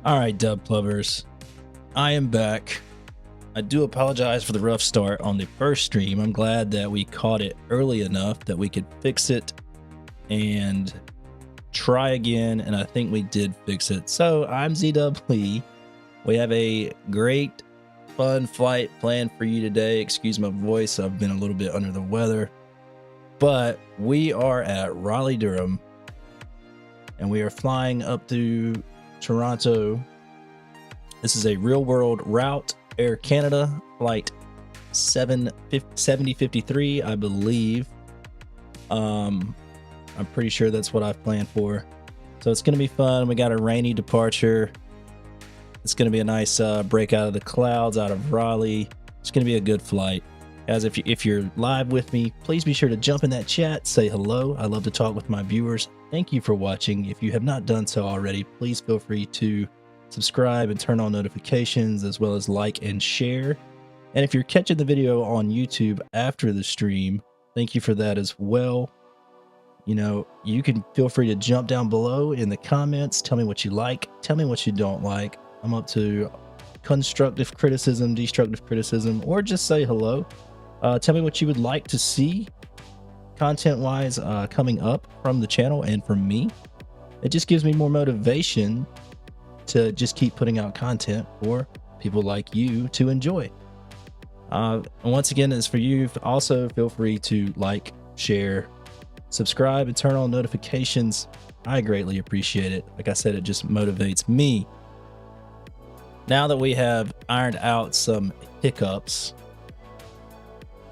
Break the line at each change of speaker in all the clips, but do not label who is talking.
All right, dub lovers, I am back. I do apologize for the rough start on the first stream. I'm glad that we caught it early enough that we could fix it and try again, and I think we did fix it. So I'm ZW. We have a great, fun flight planned for you today. Excuse my voice, I've been a little bit under the weather, but we are at Raleigh-Durham, and we are flying up to Toronto. This is a real-world route, Air Canada flight 7053, I believe. I'm pretty sure that's what I've planned for. So it's going to be fun. We got a rainy departure. It's going to be a nice break out of the clouds out of Raleigh. It's going to be a good flight. As if you're live with me, please be sure to jump in that chat, say hello. I love to talk with my viewers. Thank you for watching. If you have not done so already, please feel free to subscribe and turn on notifications, as well as like and share. And if you're catching the video on YouTube after the stream, thank you for that as well. You know, you can feel free to jump down below in the comments. Tell me what you like. Tell me what you don't like. I'm up to constructive criticism, destructive criticism, or just say hello. Tell me what you would like to see content-wise coming up from the channel and from me. It just gives me more motivation to just keep putting out content for people like you to enjoy. And once again, as for you, also feel free to like, share, subscribe, and turn on notifications. I greatly appreciate it. Like I said, it just motivates me. Now that we have ironed out some hiccups,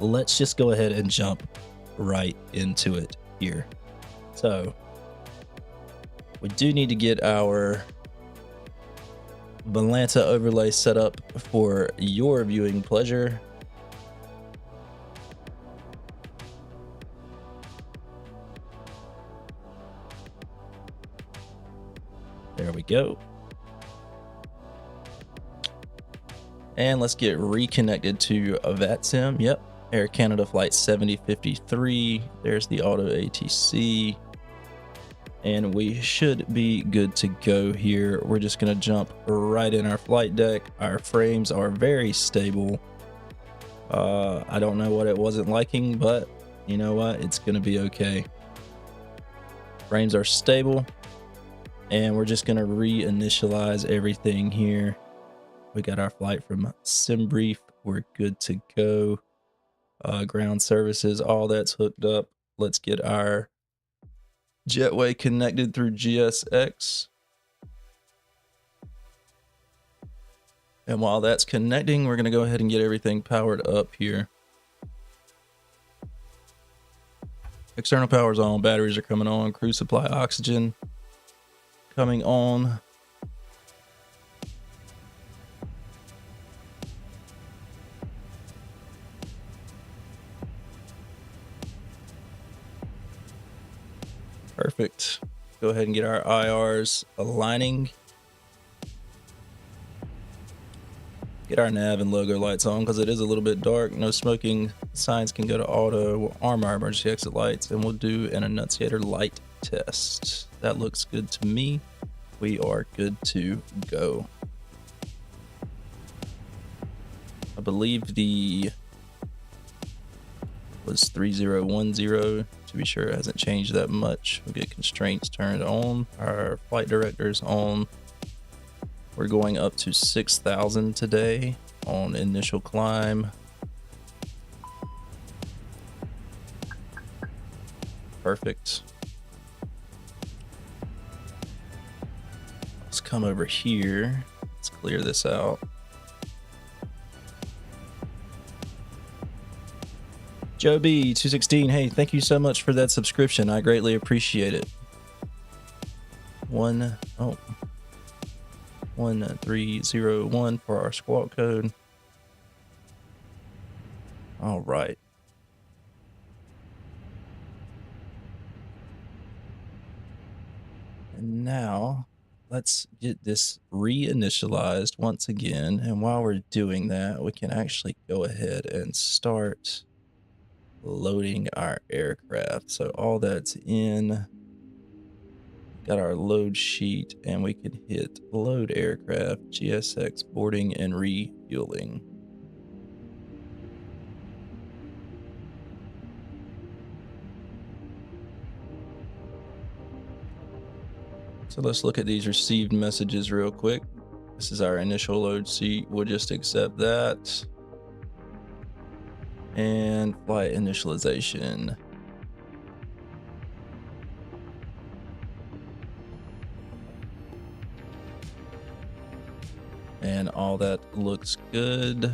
let's just go ahead and jump right into it here. So we do need to get our Balanta overlay set up for your viewing pleasure. There we go. And let's get reconnected to a VATSIM. Yep, Air Canada flight 7053. There's the auto ATC. And we should be good to go here. We're just gonna jump right in our flight deck. Our frames are very stable. I don't know what it wasn't liking, but you know what? It's gonna be okay. Frames are stable. And we're just gonna reinitialize everything here. We got our flight from SimBrief. We're good to go. Ground services, all that's hooked up. Let's get our jetway connected through GSX. And while that's connecting, we're going to go ahead and get everything powered up here. External power's on, batteries are coming on, crew supply oxygen coming on. Perfect. Go ahead and get our IRs aligning. Get our nav and logo lights on because it is a little bit dark. No smoking signs can go to auto. We'll arm our emergency exit lights, and we'll do an annunciator light test. That looks good to me. We are good to go. I believe the was 3010. To be sure, it hasn't changed that much. We'll get constraints turned on. Our flight director's on. We're going up to 6,000 today on initial climb. Perfect. Let's come over here. Let's clear this out. Joe B 216, hey, thank you so much for that subscription. I greatly appreciate it. 1301 for our squawk code. All right. And now let's get this reinitialized once again. And while we're doing that, we can actually go ahead and start loading our aircraft. So all that's in got our load sheet, and we can hit load aircraft, GSX boarding and refueling. So let's look at these received messages real quick. This is our initial load sheet. We'll just accept that. And flight initialization. And all that looks good.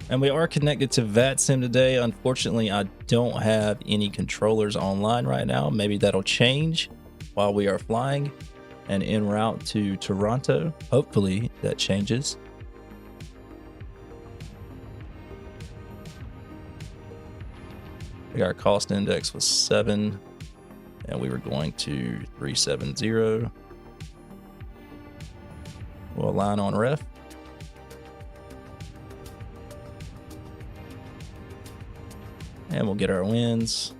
And we are connected to VATSIM today. Unfortunately, I don't have any controllers online right now. Maybe that'll change while we are flying and en route to Toronto. Hopefully that changes. Our cost index was 7 and we were going to 370. We'll align on ref. And we'll get our wins.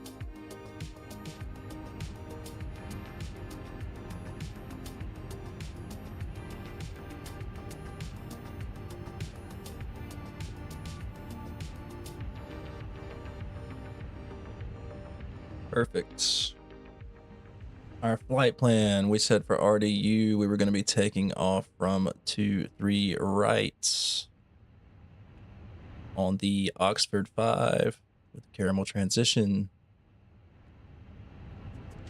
Perfect. Our flight plan, we said for RDU, we were going to be taking off from 23 right on the Oxford 5 with caramel transition.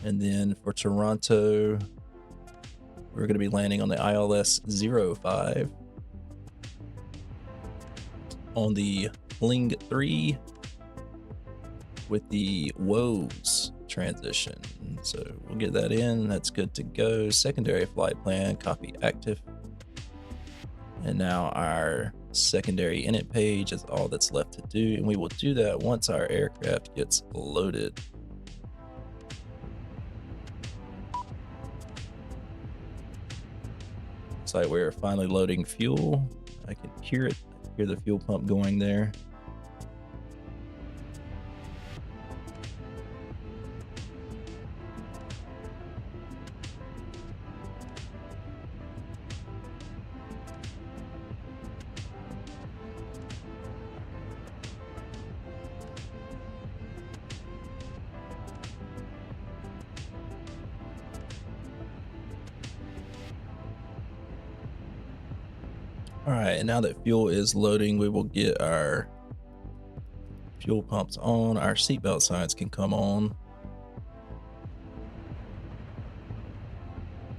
And then for Toronto, we're going to be landing on the ILS 05 on the Fling 3 with the woes transition. So we'll get that in. That's good to go. Secondary flight plan, copy active. And now our secondary init page is all that's left to do, and we will do that once our aircraft gets loaded. Looks like we're finally loading fuel. I can hear it, hear the fuel pump going there. All right, and now that fuel is loading, we will get our fuel pumps on. Our seatbelt signs can come on.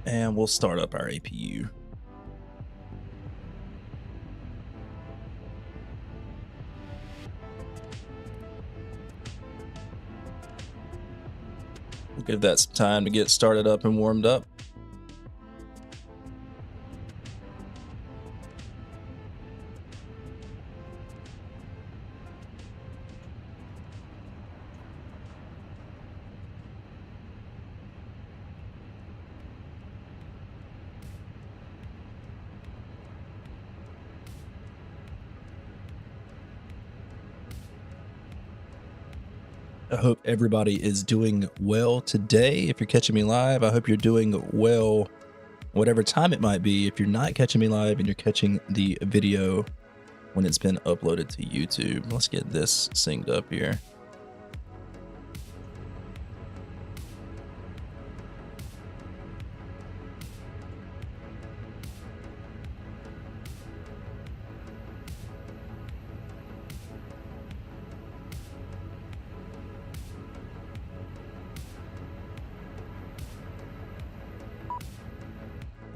And we'll start up our APU. We'll give that some time to get started up and warmed up. I hope everybody is doing well today. If you're catching me live, I hope you're doing well, whatever time it might be. If you're not catching me live and you're catching the video when it's been uploaded to YouTube, let's get this synced up here.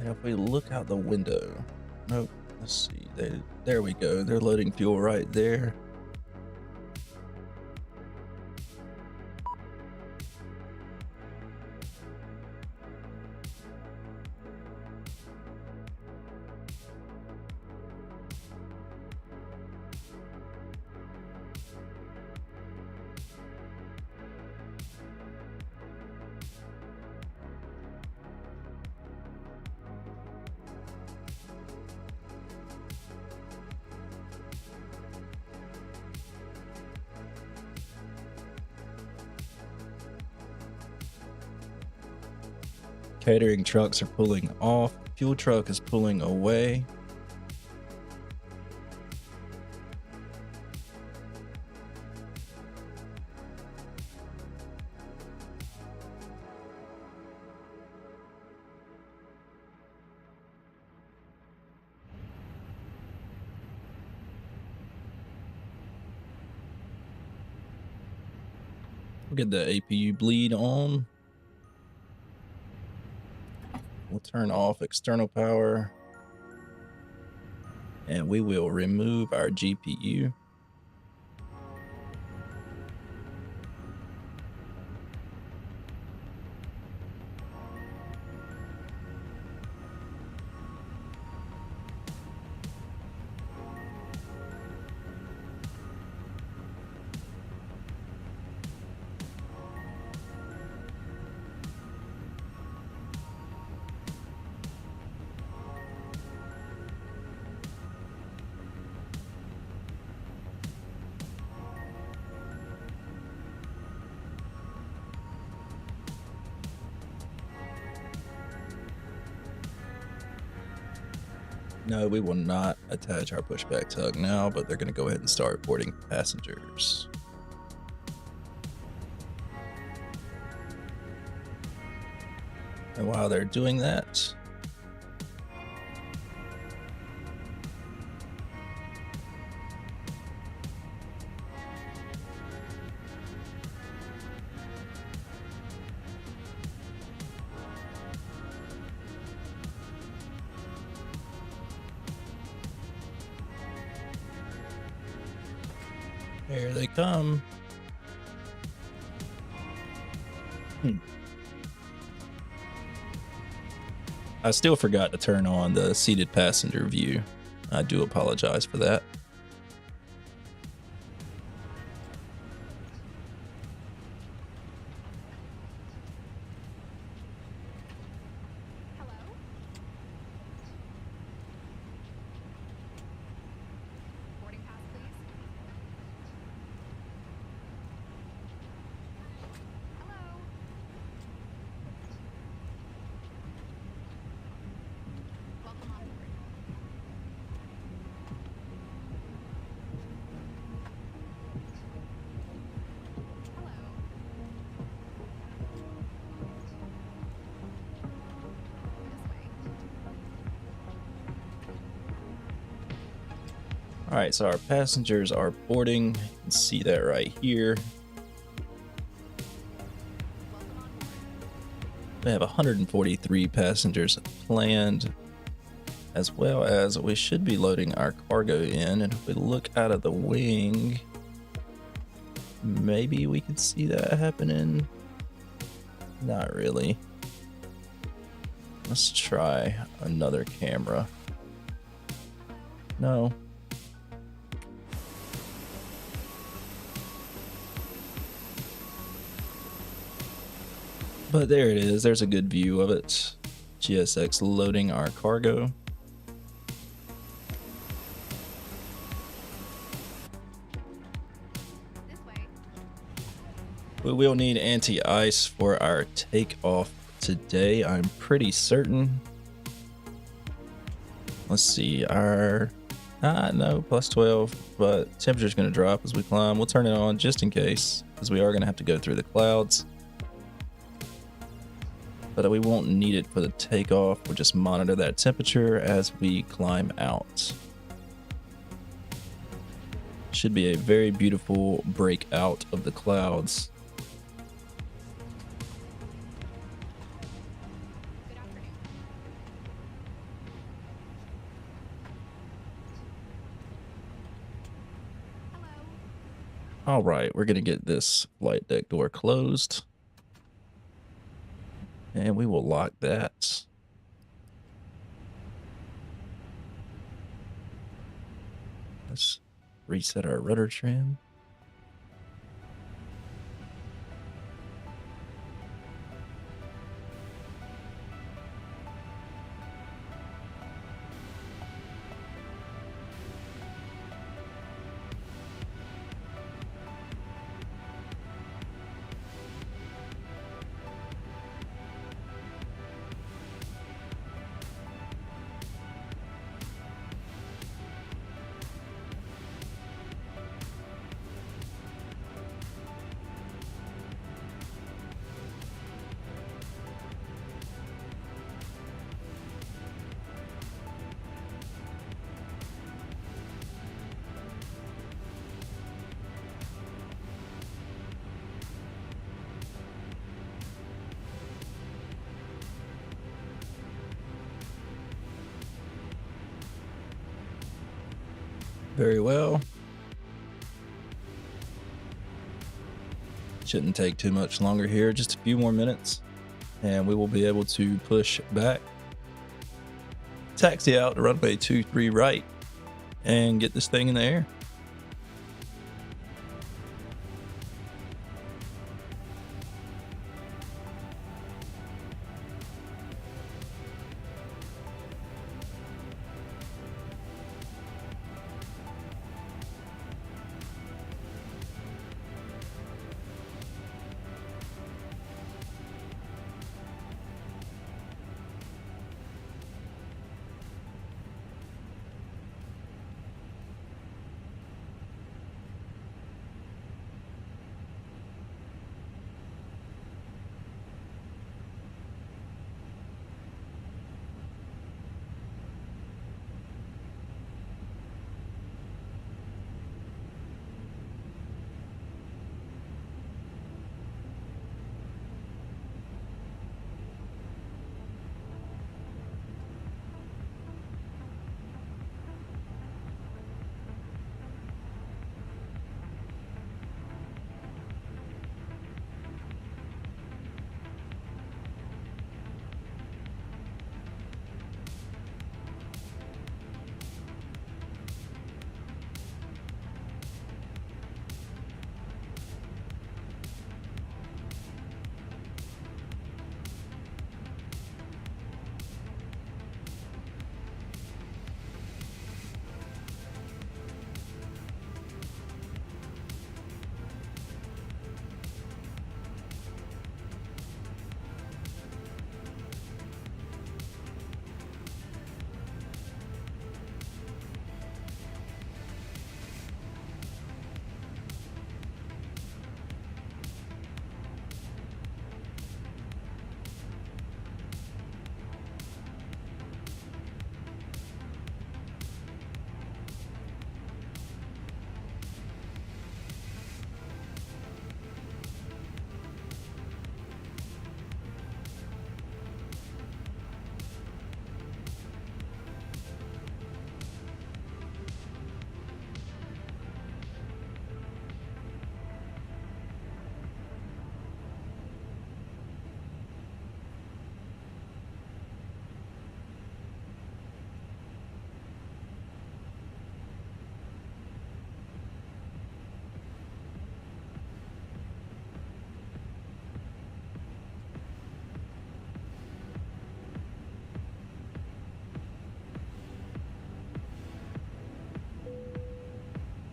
If we look out the window, nope, let's see, there we go. They're loading fuel right there. Catering trucks are pulling off. Fuel truck is pulling away. We'll get the APU bleed on. We'll turn off external power. And we will remove our GPU. No, we will not attach our pushback tug now, but they're going to go ahead and start boarding passengers. And while they're doing that, here they come. I still forgot to turn on the seated passenger view. I do apologize for that. All right, so our passengers are boarding. You can see that right here. We have 143 passengers planned, as well as we should be loading our cargo in. And if we look out of the wing, maybe we could see that happening. Not really. Let's try another camera. No. But there it is. There's a good view of it. GSX loading our cargo. We will need anti-ice for our takeoff today, I'm pretty certain. Let's see, our no, plus 12, but temperature's going to drop as we climb. We'll turn it on just in case, because we are going to have to go through the clouds. But we won't need it for the takeoff. We'll just monitor that temperature as we climb out. Should be a very beautiful breakout of the clouds. All right, we're going to get this flight deck door closed. And we will lock that. Let's reset our rudder trim. Very well. Shouldn't take too much longer here, just a few more minutes, and we will be able to push back, taxi out to runway 23 right, and get this thing in the air.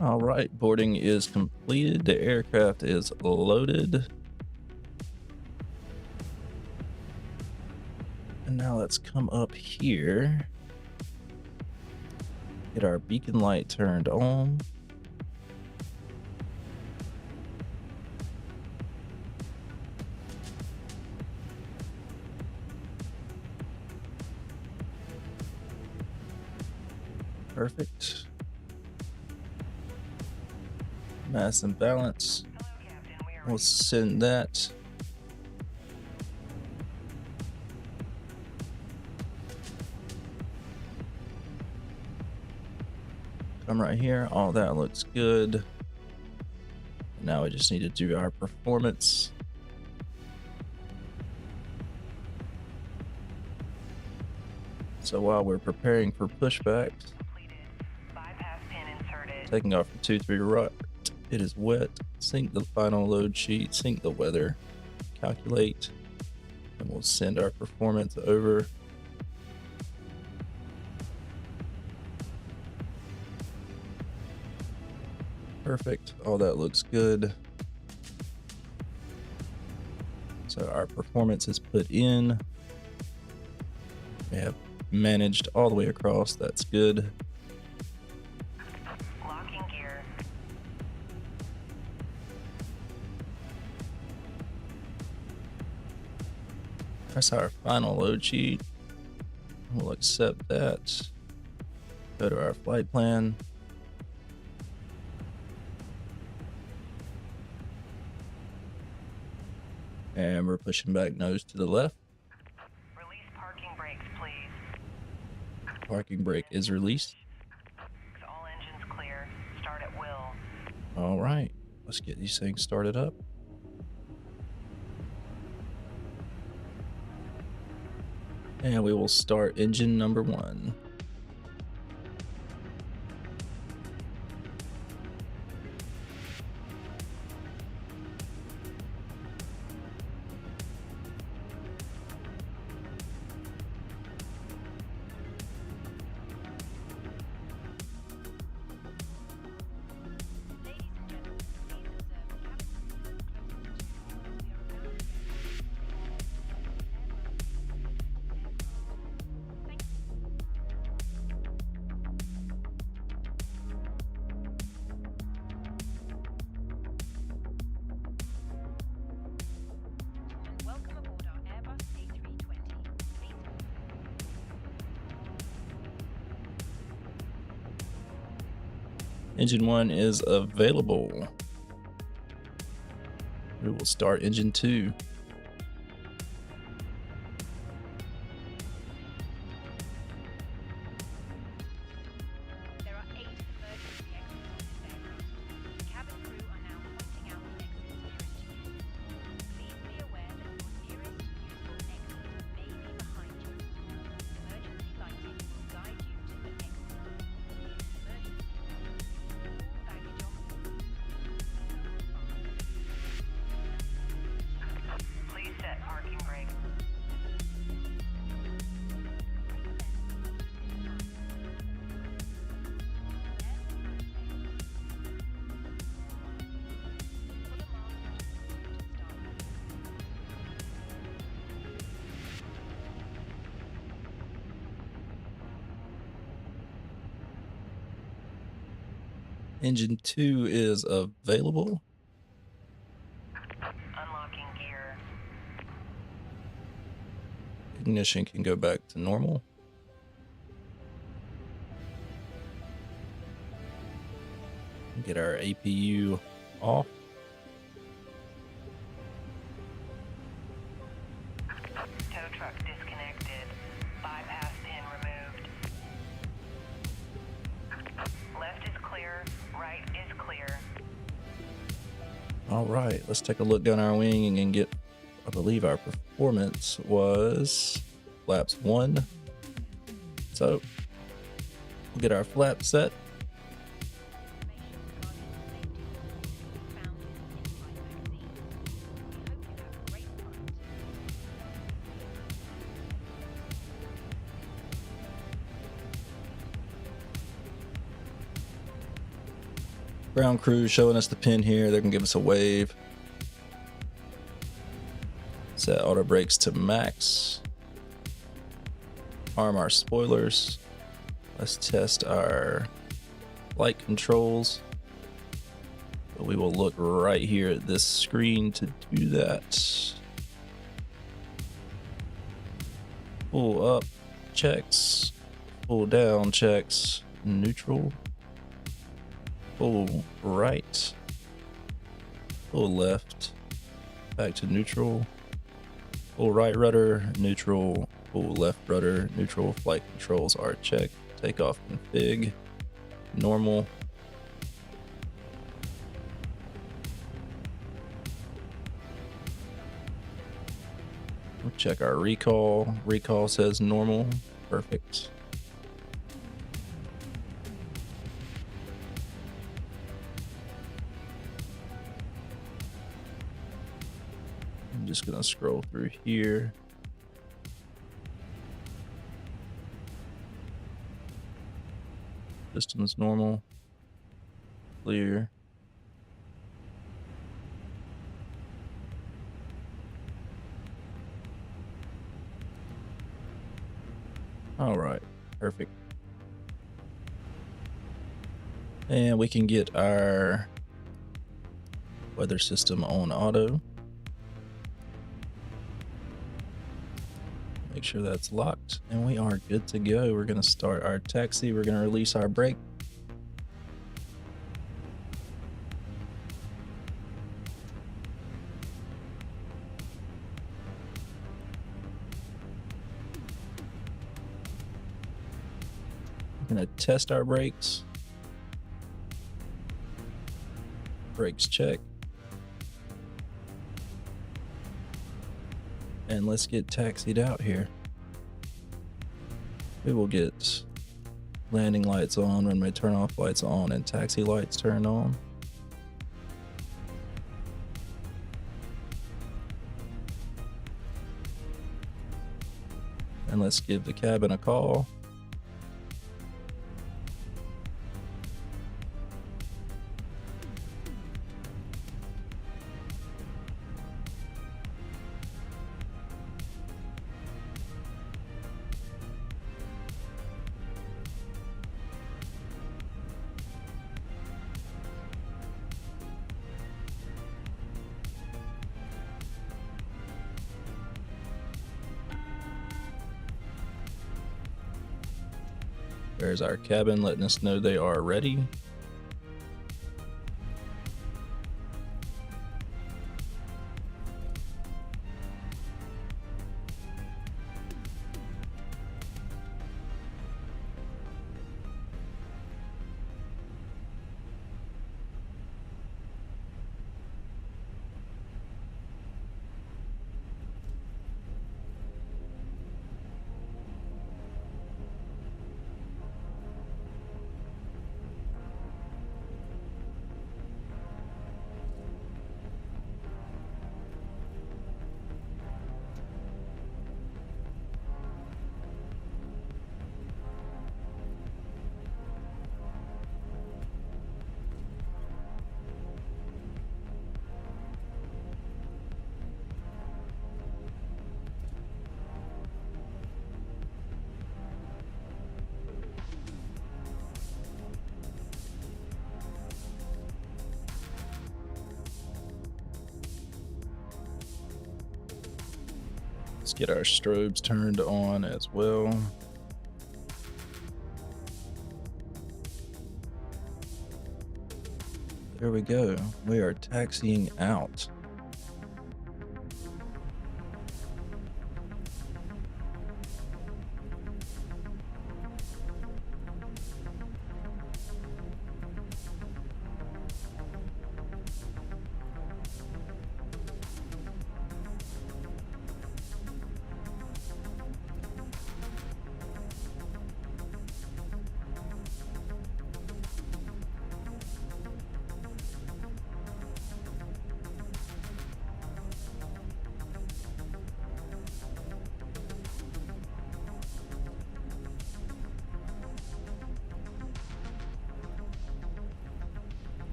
All right, boarding is completed. The aircraft is loaded. And now let's come up here. Get our beacon light turned on. Perfect. Mass and balance. We'll send that. Come right here. All that looks good. Now we just need to do our performance. So while we're preparing for pushbacks, taking off from 23 right. It is wet. Sync the final load sheet, sync the weather, calculate, and we'll send our performance over. Perfect. All that looks good. So our performance is put in. We have managed all the way across. That's good. That's our final load sheet. We'll accept that. Go to our flight plan. And we're pushing back nose to the left.
Release parking brakes, please.
Parking brake is released.
All engines clear.
All right, let's get these things started up. And we will start engine number 1.
Welcome aboard our Airbus A320. Please
Engine 1 is available. We will start engine 2.
There are 8 emergency exits on this aircraft. The cabin crew are now pointing out the exits nearest to you. Please be aware that your nearest useful exit may be behind you. Emergency lighting will guide you to the exit. Emergency. All baggage on board. Please set parking brake.
Engine 2 is available.
Unlocking gear.
Ignition can go back to normal. Get our APU off.
Tow truck disconnected. Bypass pin removed. Left is clear. Right is clear.
All right, let's take a look down our wing and get, I believe our performance was flaps 1. So we'll get our flap set. Ground crew showing us the pin here. They're gonna give us a wave. Set auto brakes to max. Arm our spoilers. Let's test our flight controls. But we will look right here at this screen to do that. Pull up checks. Pull down checks. Neutral. Pull right, pull left, back to neutral, pull right rudder, neutral, pull left rudder, neutral. Flight controls are checked. Takeoff config, normal. We'll check our recall. Recall says normal, perfect. I'm just gonna scroll through here. Systems normal, clear. All right, perfect. And we can get our weather system on auto. Make sure that's locked, and we are good to go. We're gonna start our taxi. We're gonna release our brake. We're gonna test our brakes. Brakes check. And let's get taxied out here. We will get landing lights on, runway turn off lights on, and taxi lights turned on. And let's give the cabin a call. There's our cabin letting us know they are ready. Let's get our strobes turned on as well. There we go. We are taxiing out.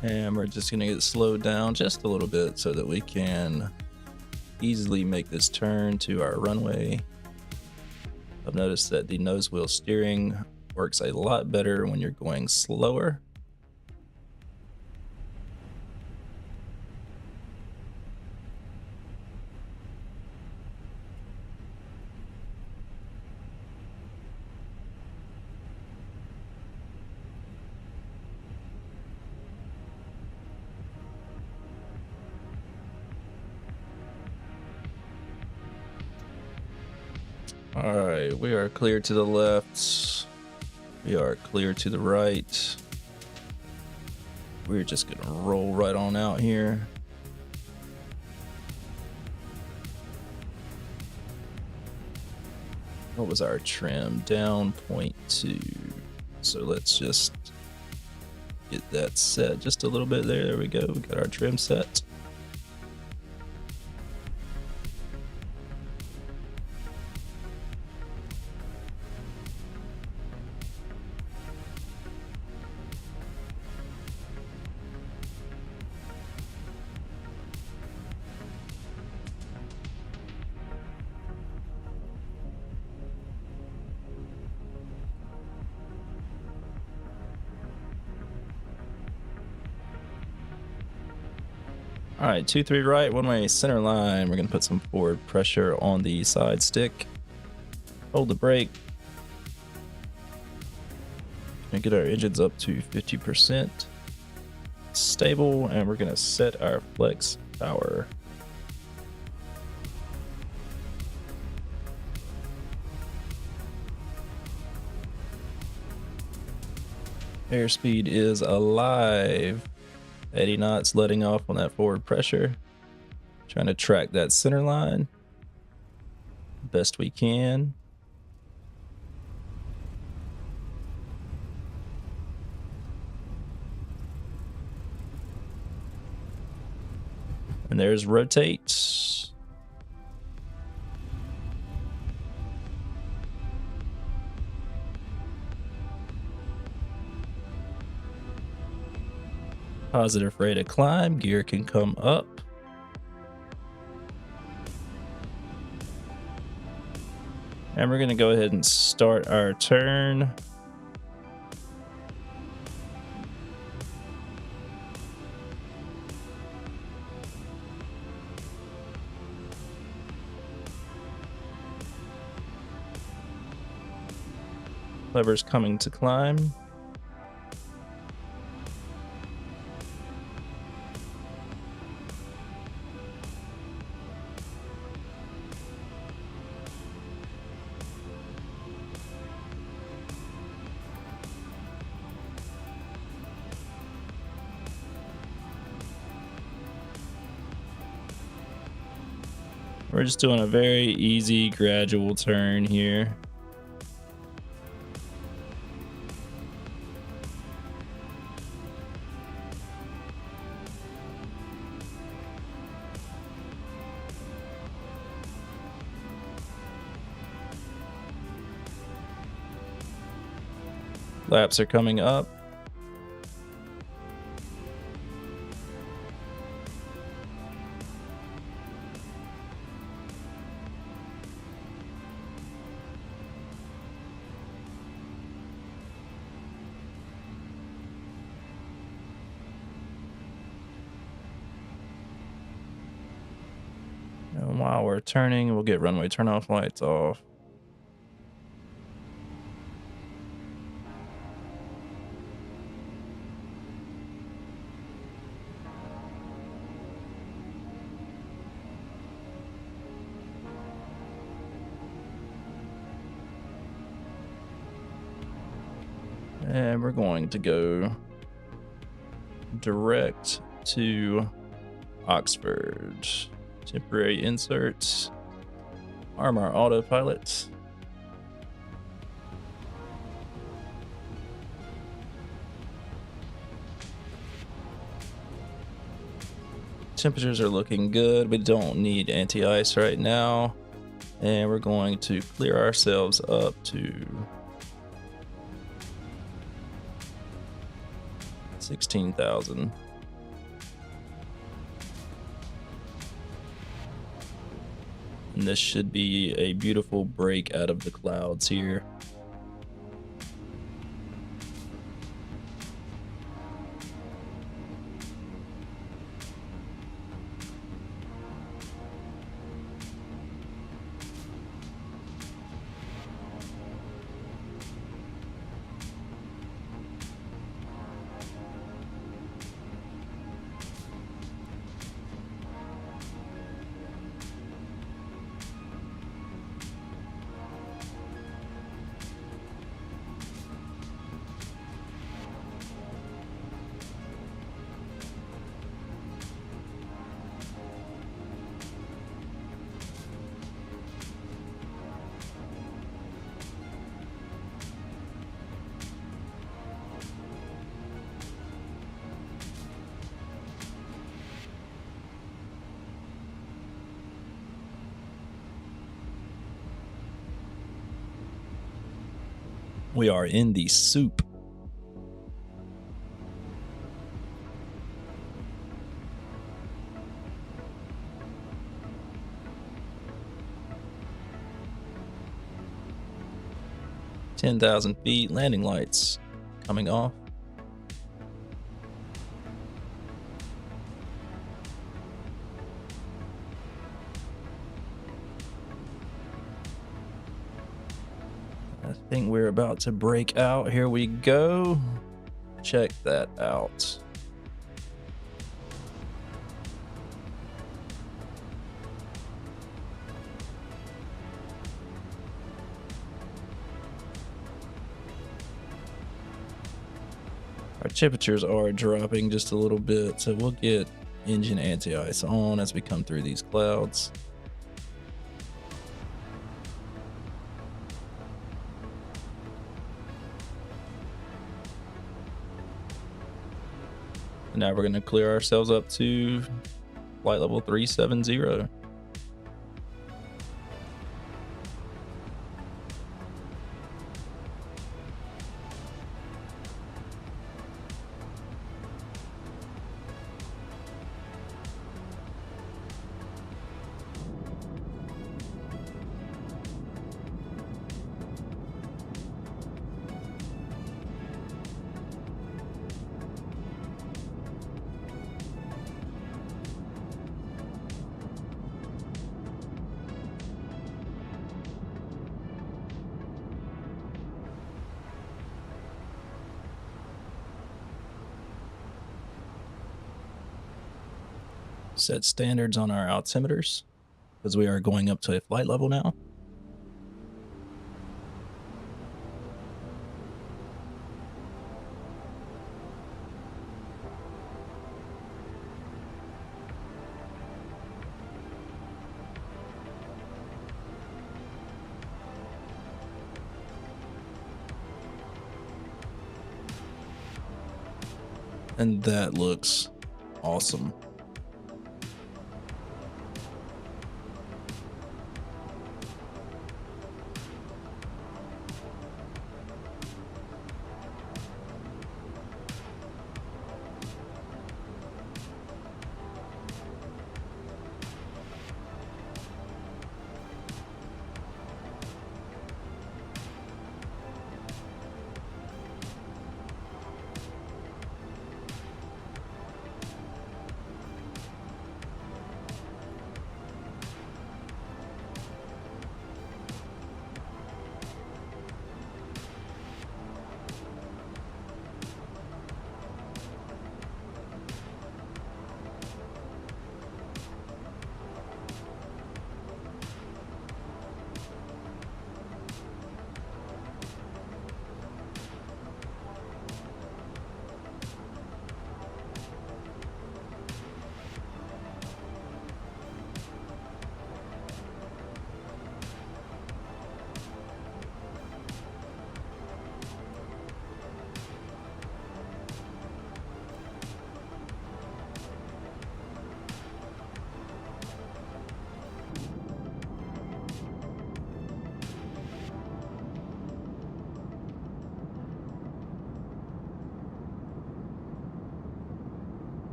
And we're just going to get slowed down just a little bit so that we can easily make this turn to our runway. I've noticed that the nose wheel steering works a lot better when you're going slower. All right, we are clear to the left. We are clear to the right. We're just gonna roll right on out here. What was our trim? Down 0.2. So let's just get that set just a little bit there. There we go. We got our trim set. All right, 2-3 right, one-way center line. We're gonna put some forward pressure on the side stick. Hold the brake. And get our engines up to 50%. Stable, and we're gonna set our flex power. Airspeed is alive. 80 knots, letting off on that forward pressure. Trying to track that center line best we can. And there's rotate. Positive rate of climb, gear can come up. And we're gonna go ahead and start our turn. Levers coming to climb. We're just doing a very easy, gradual turn here. Laps are coming up. And while we're turning, we'll get runway turnoff lights off. And we're going to go direct to Oxford. Temporary inserts. Arm our autopilot. Temperatures are looking good. We don't need anti-ice right now. And we're going to clear ourselves up to 16,000. And this should be a beautiful break out of the clouds here. We are in the soup. (10,000 feet), landing lights coming off. I think we're about to break out. Here we go. Check that out. Our temperatures are dropping just a little bit, so we'll get engine anti-ice on as we come through these clouds. And now we're going to clear ourselves up to flight level 370. Set standards on our altimeters because we are going up to a flight level now. And that looks awesome.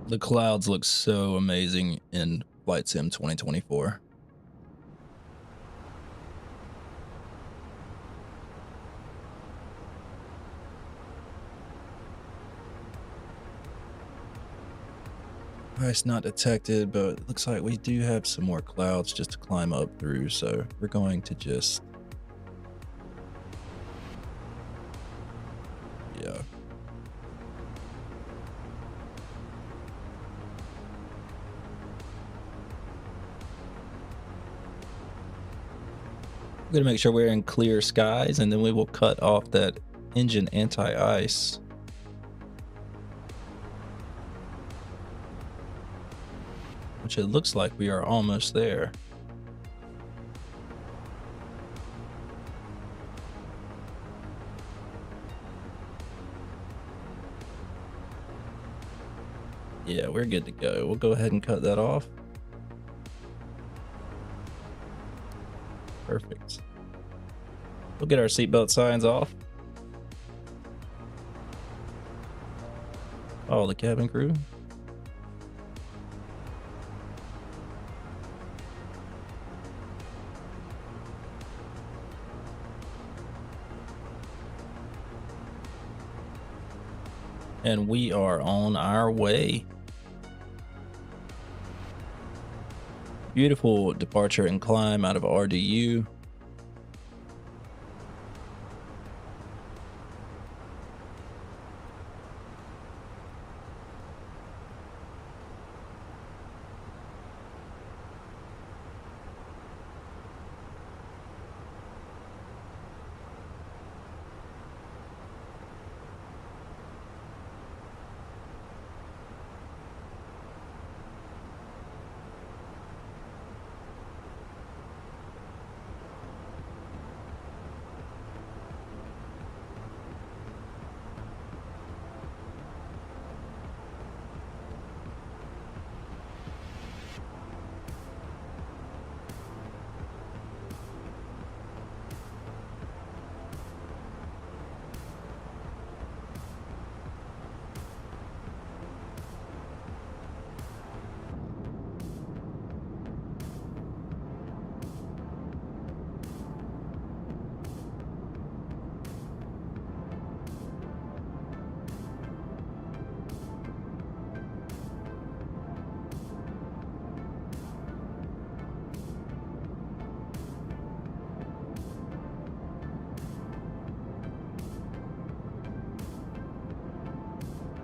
The clouds look so amazing in Flight Sim 2024. Ice not detected, but it looks like we do have some more clouds just to climb up through, so we're going to just... yeah. I'm going to make sure we're in clear skies, and then we will cut off that engine anti-ice. Which it looks like we are almost there. Yeah, we're good to go. We'll go ahead and cut that off. Perfect. We'll get our seatbelt signs off. All the cabin crew. And we are on our way. Beautiful departure and climb out of RDU.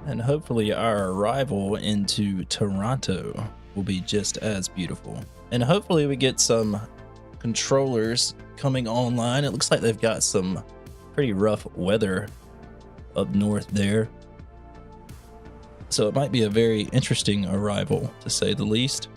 And hopefully our arrival into Toronto will be just as beautiful. And hopefully we get some controllers coming online. It looks like they've got some pretty rough weather up north there. So it might be a very interesting arrival, to say the least.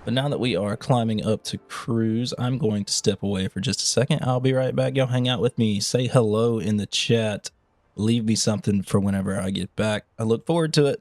But now that we are climbing up to cruise, I'm going to step away for just a second. I'll be right back. Y'all hang out with me. Say hello in the chat. Leave me something for whenever I get back. I look forward to it.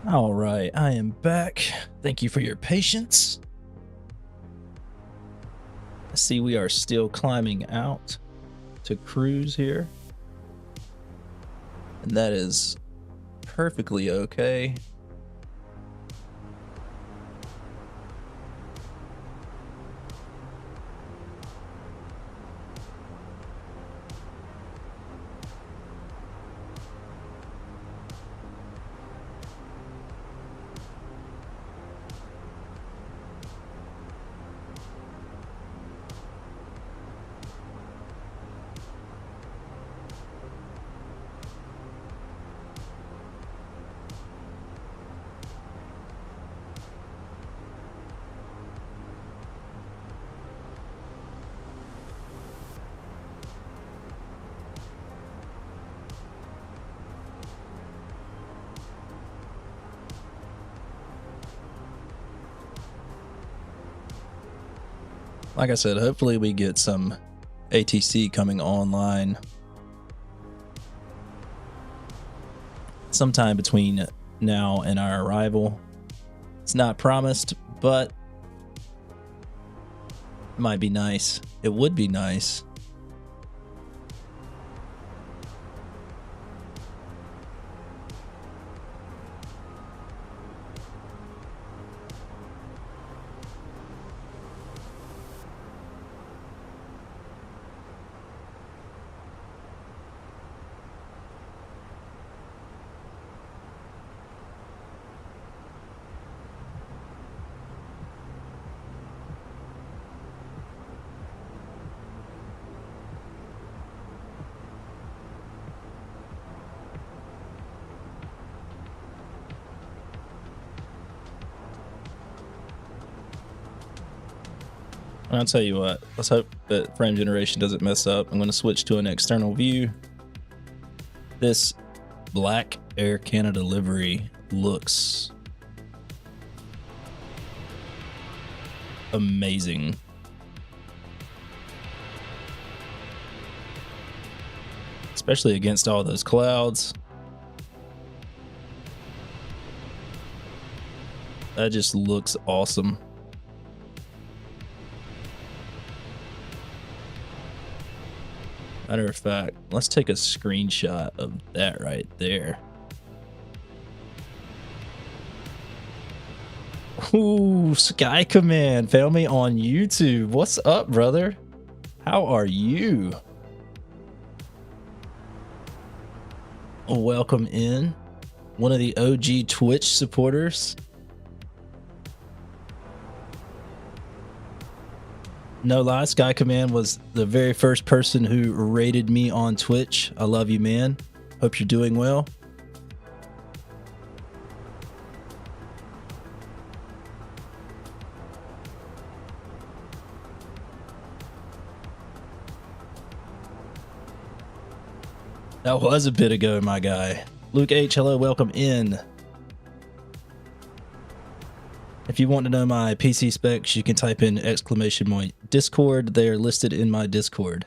All right, I am back. Thank you for your patience. I see we are still climbing out to cruise here. And that is perfectly okay. Like I said, hopefully we get some ATC coming online sometime between now and our arrival. It's not promised, but it might be nice. It would be nice. I'll tell you what, let's hope that frame generation doesn't mess up. I'm going to switch to an external view. This black Air Canada livery looks amazing. Especially against all those clouds. That just looks awesome. Matter of fact, let's take a screenshot of that right there. Ooh, Sky Command found me on YouTube. What's up, brother? How are you? Welcome in. One of the OG Twitch supporters. No lie, Sky Command was the very first person who rated me on Twitch. I love you, man. Hope you're doing well. That was a bit ago, my guy. Luke H, hello, welcome in. If you want to know my PC specs, you can type in ! Discord. They are listed in my Discord.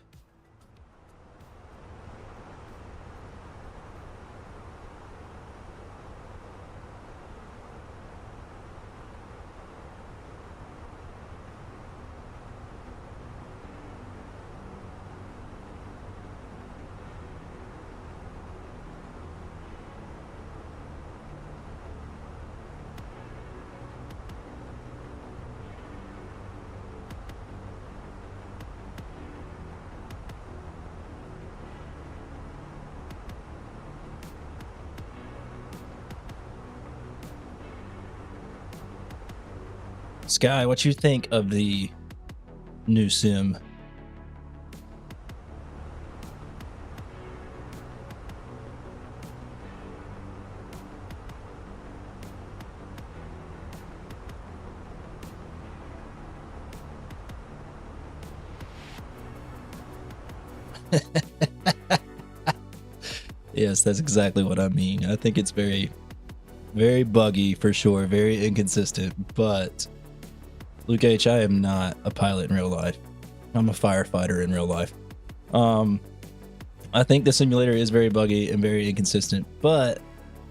Sky, what you think of the new sim? Yes, that's exactly what I mean. I think it's very, very buggy for sure, very inconsistent, but Luke H, I am not a pilot in real life. I'm a firefighter in real life. I think the simulator is very buggy and very inconsistent, but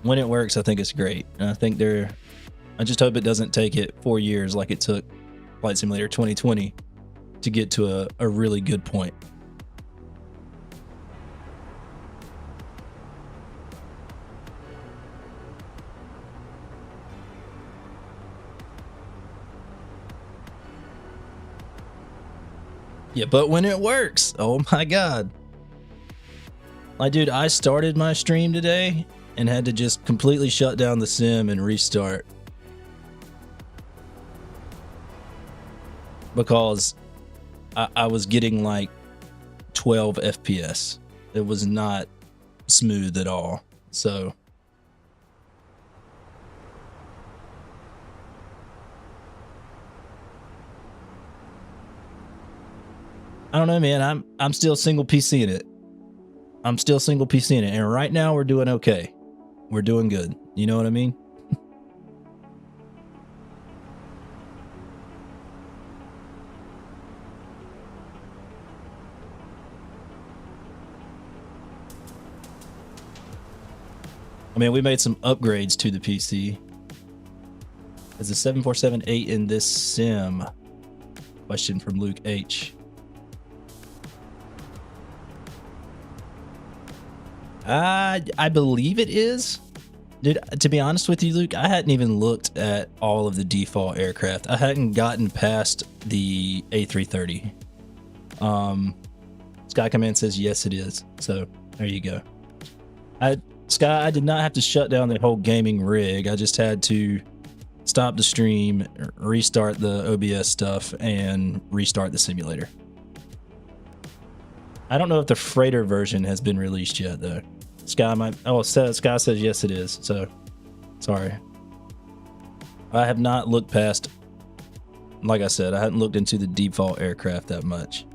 when it works, I think it's great. And I just hope it doesn't take it 4 years like it took Flight Simulator 2020 to get to a really good point. Yeah, but when it works, oh my god. Like, dude, I started my stream today and had to just completely shut down the sim and restart. Because I was getting like 12 FPS. It was not smooth at all. So I don't know, man. I'm still single PCing it. I'm still single PCing it, and right now we're doing okay. We're doing good. You know what I mean? I mean, we made some upgrades to the PC. Is the 747-8 in this sim? Question from Luke H. I believe it is. Dude, to be honest with you, Luke, I hadn't even looked at all of the default aircraft. I hadn't gotten past the A330. Sky Command says yes, it is. So there you go. Sky, I did not have to shut down the whole gaming rig. I just had to stop the stream, restart the OBS stuff, and restart the simulator. I don't know if the freighter version has been released yet, though. Sky Sky says yes, it is. So, sorry. I have not looked past. Like I said, I hadn't looked into the default aircraft that much.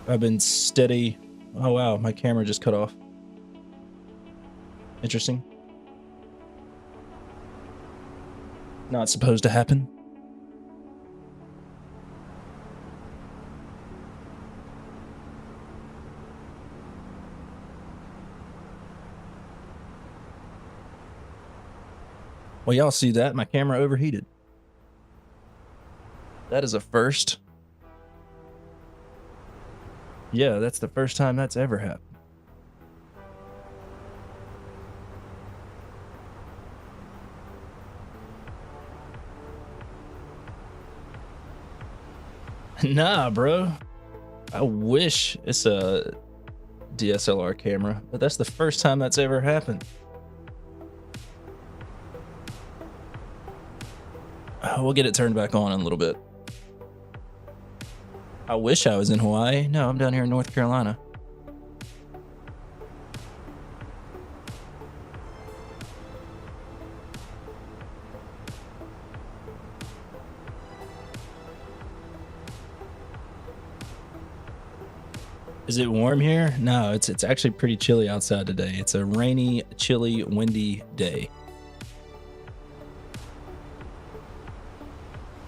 I've been steady. Oh wow, my camera just cut off. Interesting. Not supposed to happen. Well, y'all see that? My camera overheated. That is a first. Yeah, that's the first time that's ever happened. Nah, bro. I wish it's a DSLR camera, but that's the first time that's ever happened. We'll get it turned back on in a little bit. I wish I was in Hawaii. No, I'm down here in North Carolina. Is it warm here? No, it's actually pretty chilly outside today. It's a rainy, chilly, windy day.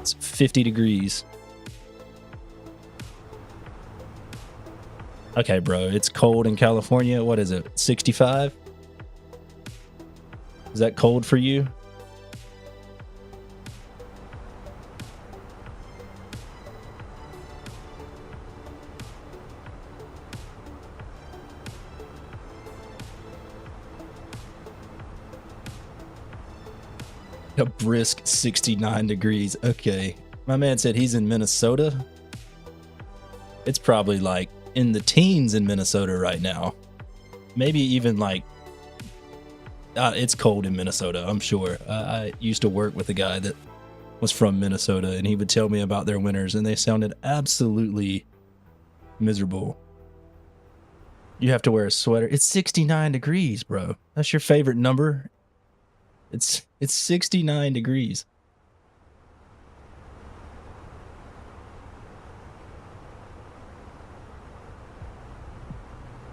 It's 50 degrees. Okay, bro, it's cold in California. What is it, 65? Is that cold for you? A brisk 69 degrees. Okay. My man said he's in Minnesota. It's probably like in the teens in Minnesota right now. Maybe even like it's cold in Minnesota, I'm sure. I used to work with a guy that was from Minnesota, and he would tell me about their winters, and they sounded absolutely miserable. You have to wear a sweater. It's 69 degrees, bro. That's your favorite number. It's 69 degrees.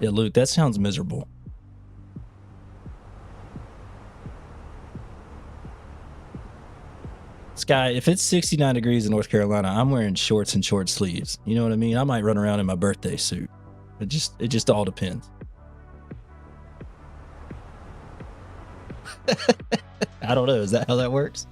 Yeah, Luke, that sounds miserable. Sky, if it's 69 degrees in North Carolina, I'm wearing shorts and short sleeves. You know what I mean? I might run around in my birthday suit. It just all depends. I don't know. Is that how that works?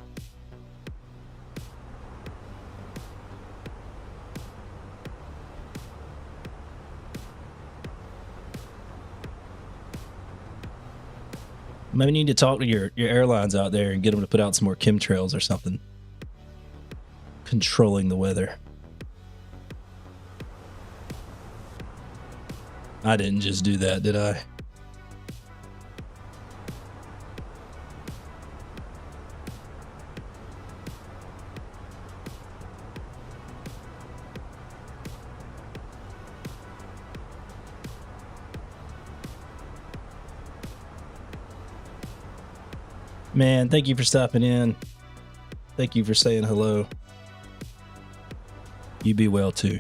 Maybe you need to talk to your airlines out there and get them to put out some more chemtrails or something. Controlling the weather. I didn't just do that, did I? Man, thank you for stopping in. Thank you for saying hello. You be well too.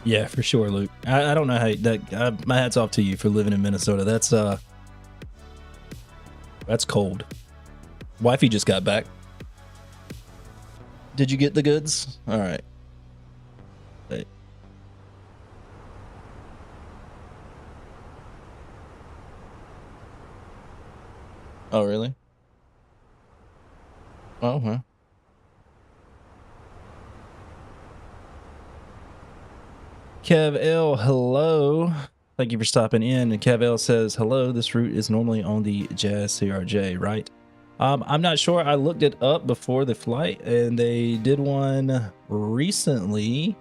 Yeah, for sure, Luke. I don't know how that. My hat's off to you for living in Minnesota. That's cold. Wifey just got back. Did you get the goods? All right. Hey. Oh, really? Oh, huh. Kev L, hello. Thank you for stopping in. And Kev L says, hello, this route is normally on the Jazz CRJ, right? I'm not sure. I looked it up before the flight, and they did one recently.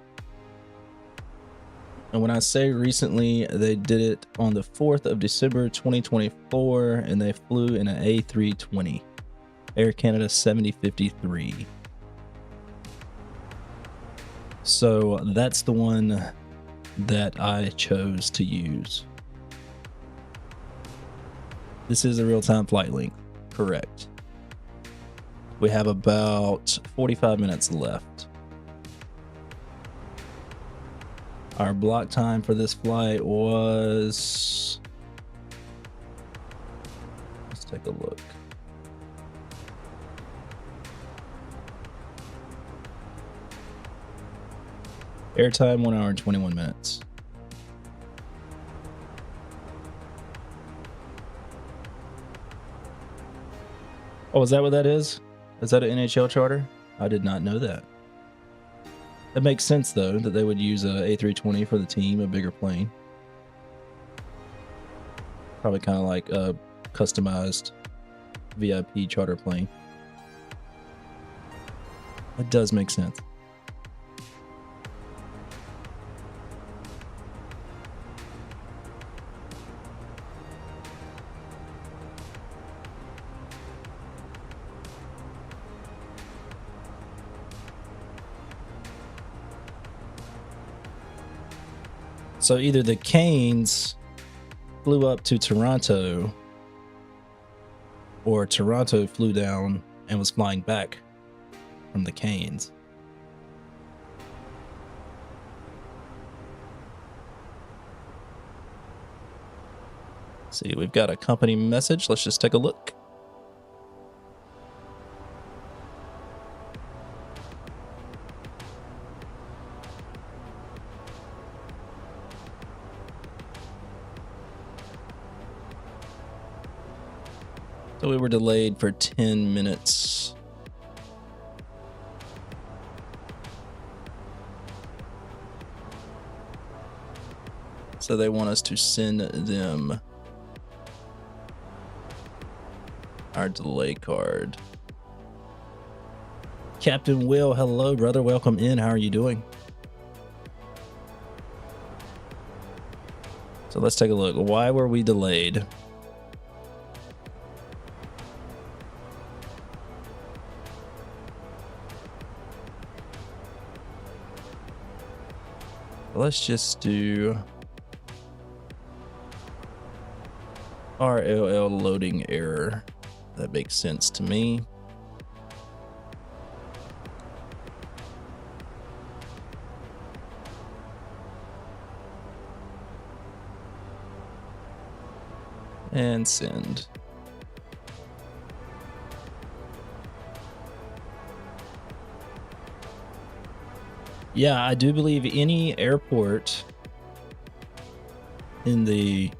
And when I say recently, they did it on the 4th of December, 2024, and they flew in an A320, Air Canada 7053. So that's the one that I chose to use. This is a real-time flight link, correct. We have about 45 minutes left. Our block time for this flight was, let's take a look. Airtime 1 hour and 21 minutes. Oh, is that what that is? Is that an NHL charter? I did not know that. It makes sense though that they would use a A320 for the team, a bigger plane. Probably kind of like a customized VIP charter plane. It does make sense. So either the Canes flew up to Toronto, or Toronto flew down and was flying back from the Canes. Let's see, we've got a company message. Let's just take a look. So we were delayed for 10 minutes. So they want us to send them our delay card. Captain Will, hello, brother. Welcome in. How are you doing? So let's take a look. Why were we delayed? Let's just do RLL loading error. That makes sense to me. And send. Yeah, I do believe any airport in the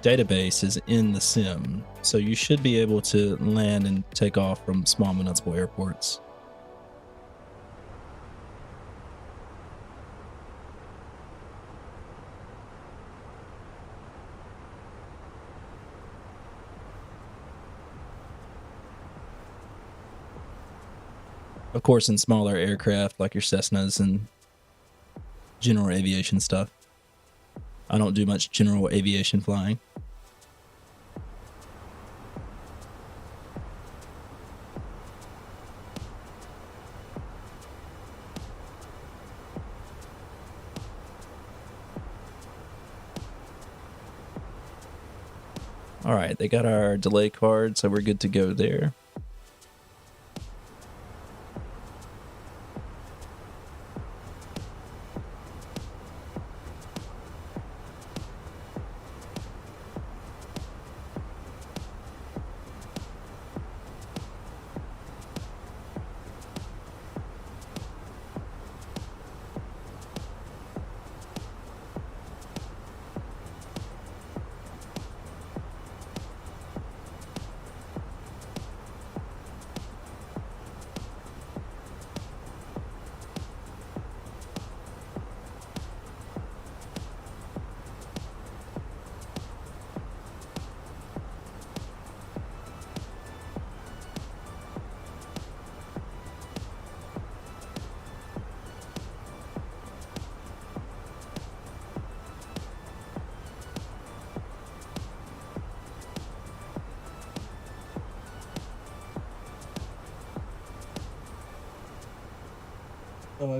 database is in the sim. So you should be able to land and take off from small municipal airports. Of course, in smaller aircraft like your Cessnas and general aviation stuff. I don't do much general aviation flying. All right, they got our delay card, so we're good to go there.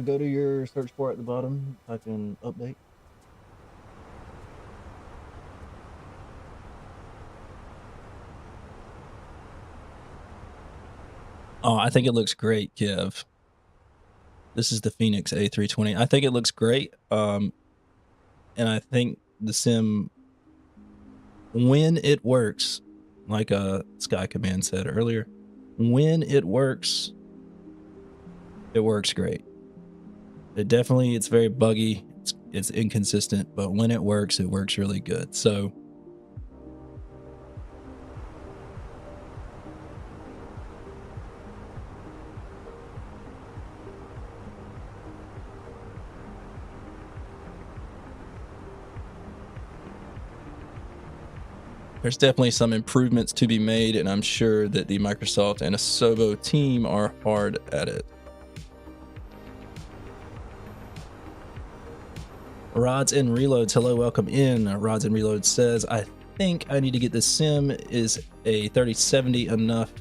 Go to your search bar at the bottom. Type in update. Oh, I think it looks great, Kev. This is the Fenix A320. I think it looks great. And I think the sim, when it works, like Sky Command said earlier, when it works great. It's very buggy. It's inconsistent, but when it works really good. So there's definitely some improvements to be made, and I'm sure that the Microsoft and Asobo team are hard at it. Rods and Reloads, hello, welcome in. Rods and Reloads says, I think I need to get this sim. Is a 3070 enough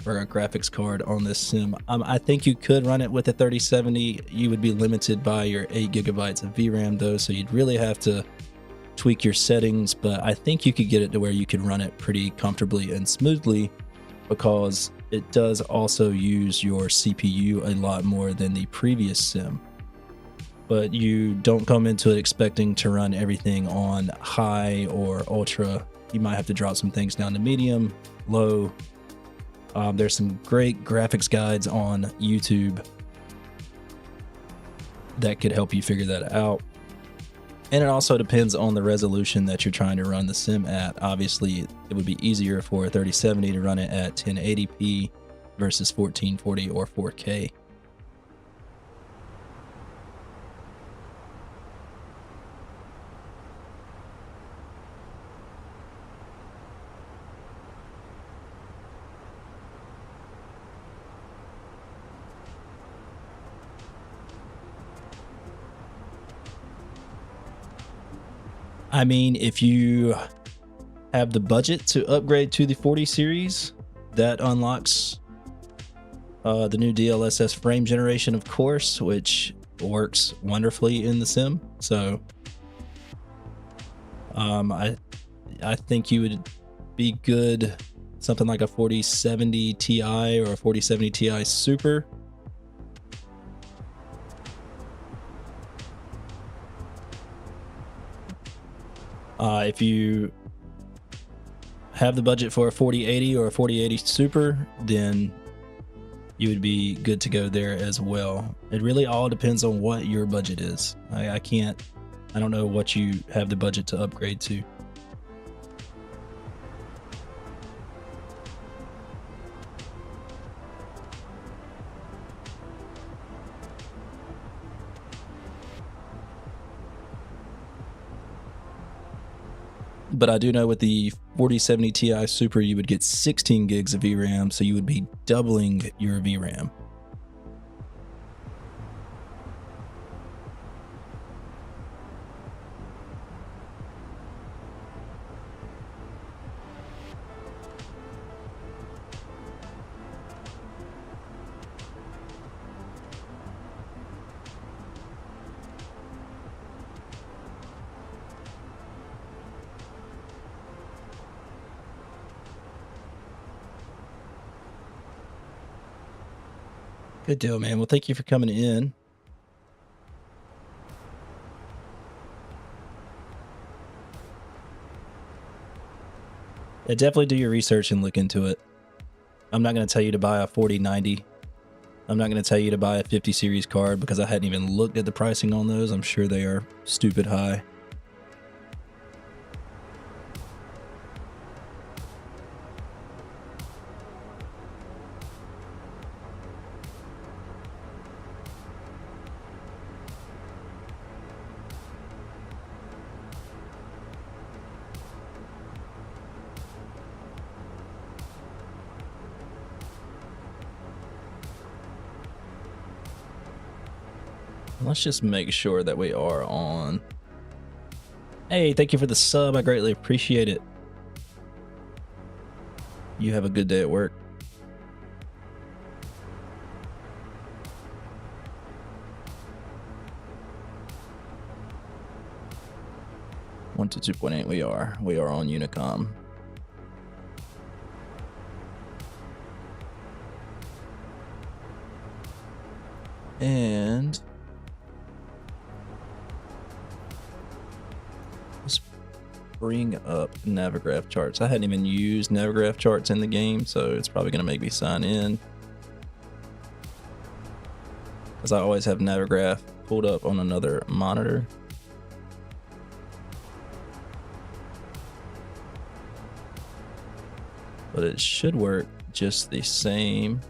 for a graphics card on this sim? I think you could run it with a 3070. You would be limited by your 8 gigabytes of VRAM though, so you'd really have to tweak your settings, but I think you could get it to where you can run it pretty comfortably and smoothly, because it does also use your CPU a lot more than the previous sim. But you don't come into it expecting to run everything on high or ultra. You might have to drop some things down to medium, low. There's some great graphics guides on YouTube that could help you figure that out. And it also depends on the resolution that you're trying to run the sim at. Obviously, it would be easier for a 3070 to run it at 1080p versus 1440 or 4K. I mean, if you have the budget to upgrade to the 40 series, that unlocks the new DLSS frame generation, of course, which works wonderfully in the sim. So I think you would be good something like a 4070 Ti or a 4070 Ti Super. If you have the budget for a 4080 or a 4080 Super, then you would be good to go there as well. It really all depends on what your budget is. I don't know what you have the budget to upgrade to. But I do know with the 4070 Ti Super, you would get 16 gigs of VRAM, so you would be doubling your VRAM. Good deal, man. Well, thank you for coming in. Yeah, definitely do your research and look into it. I'm not going to tell you to buy a 4090. I'm not going to tell you to buy a 50 series card because I hadn't even looked at the pricing on those. I'm sure they are stupid high. Let's just make sure that we are on. Hey, thank you for the sub. I greatly appreciate it. You have a good day at work. One to 2.8. We are on Unicom. And let's bring up Navigraph charts. I hadn't even used Navigraph charts in the game, so it's probably going to make me sign in, because I always have Navigraph pulled up on another monitor. But it should work just the same.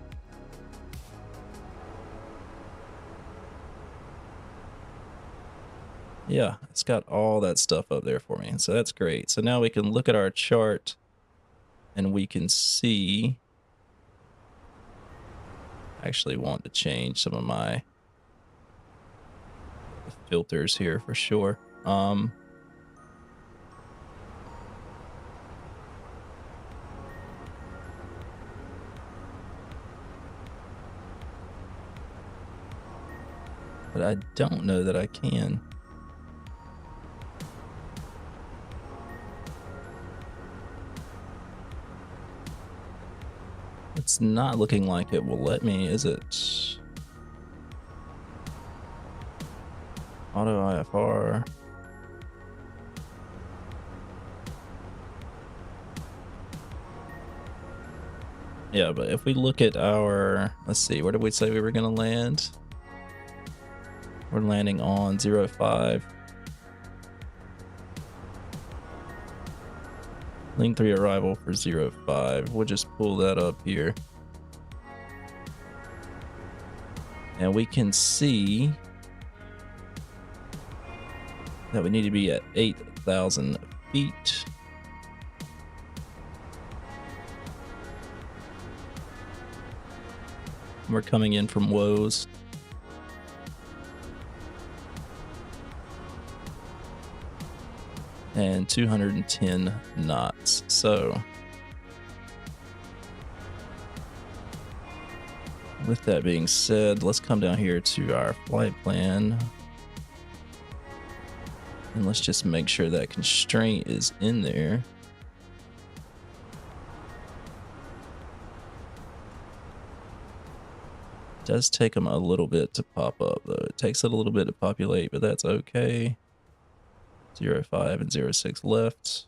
Yeah, it's got all that stuff up there for me, so that's great. So now we can look at our chart and we can see. I actually want to change some of my filters here for sure. But I don't know that I can. It's not looking like it will let me, is it? Auto IFR. Yeah, but if we look at our, let's see, where did we say we were going to land? We're landing on 05. Lane 3 arrival for 05. We'll just pull that up here. And we can see that we need to be at 8,000 feet. We're coming in from woes. And 210 knots. So with that being said, let's come down here to our flight plan. And let's just make sure that constraint is in there. It does take them a little bit to pop up though. It takes it a little bit to populate, but that's okay. 05 and 06 left.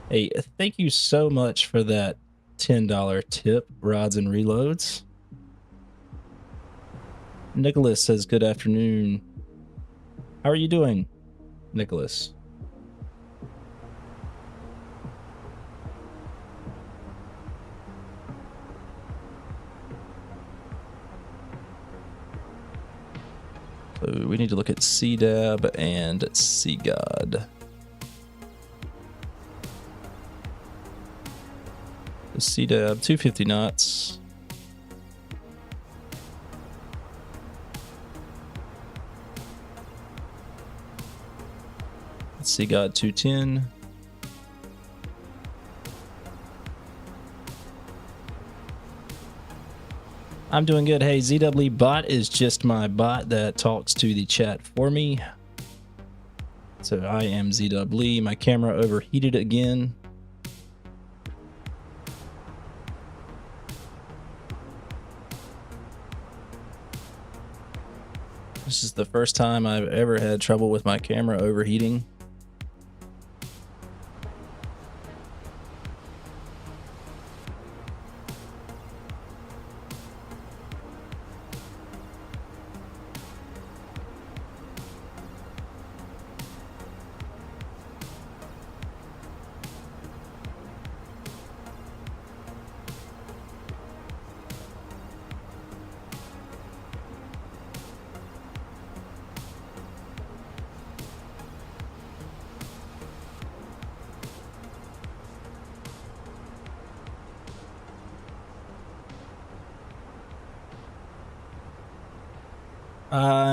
Hey, thank you so much for that $10 tip, Rods and Reloads. Nicholas says, good afternoon. How are you doing, Nicholas? So we need to look at CDAB and CGOD. The CDAB, 250 knots. CGOD 210. I'm doing good. Hey, ZW bot is just my bot that talks to the chat for me. So I am ZW. My camera overheated again. This is the first time I've ever had trouble with my camera overheating.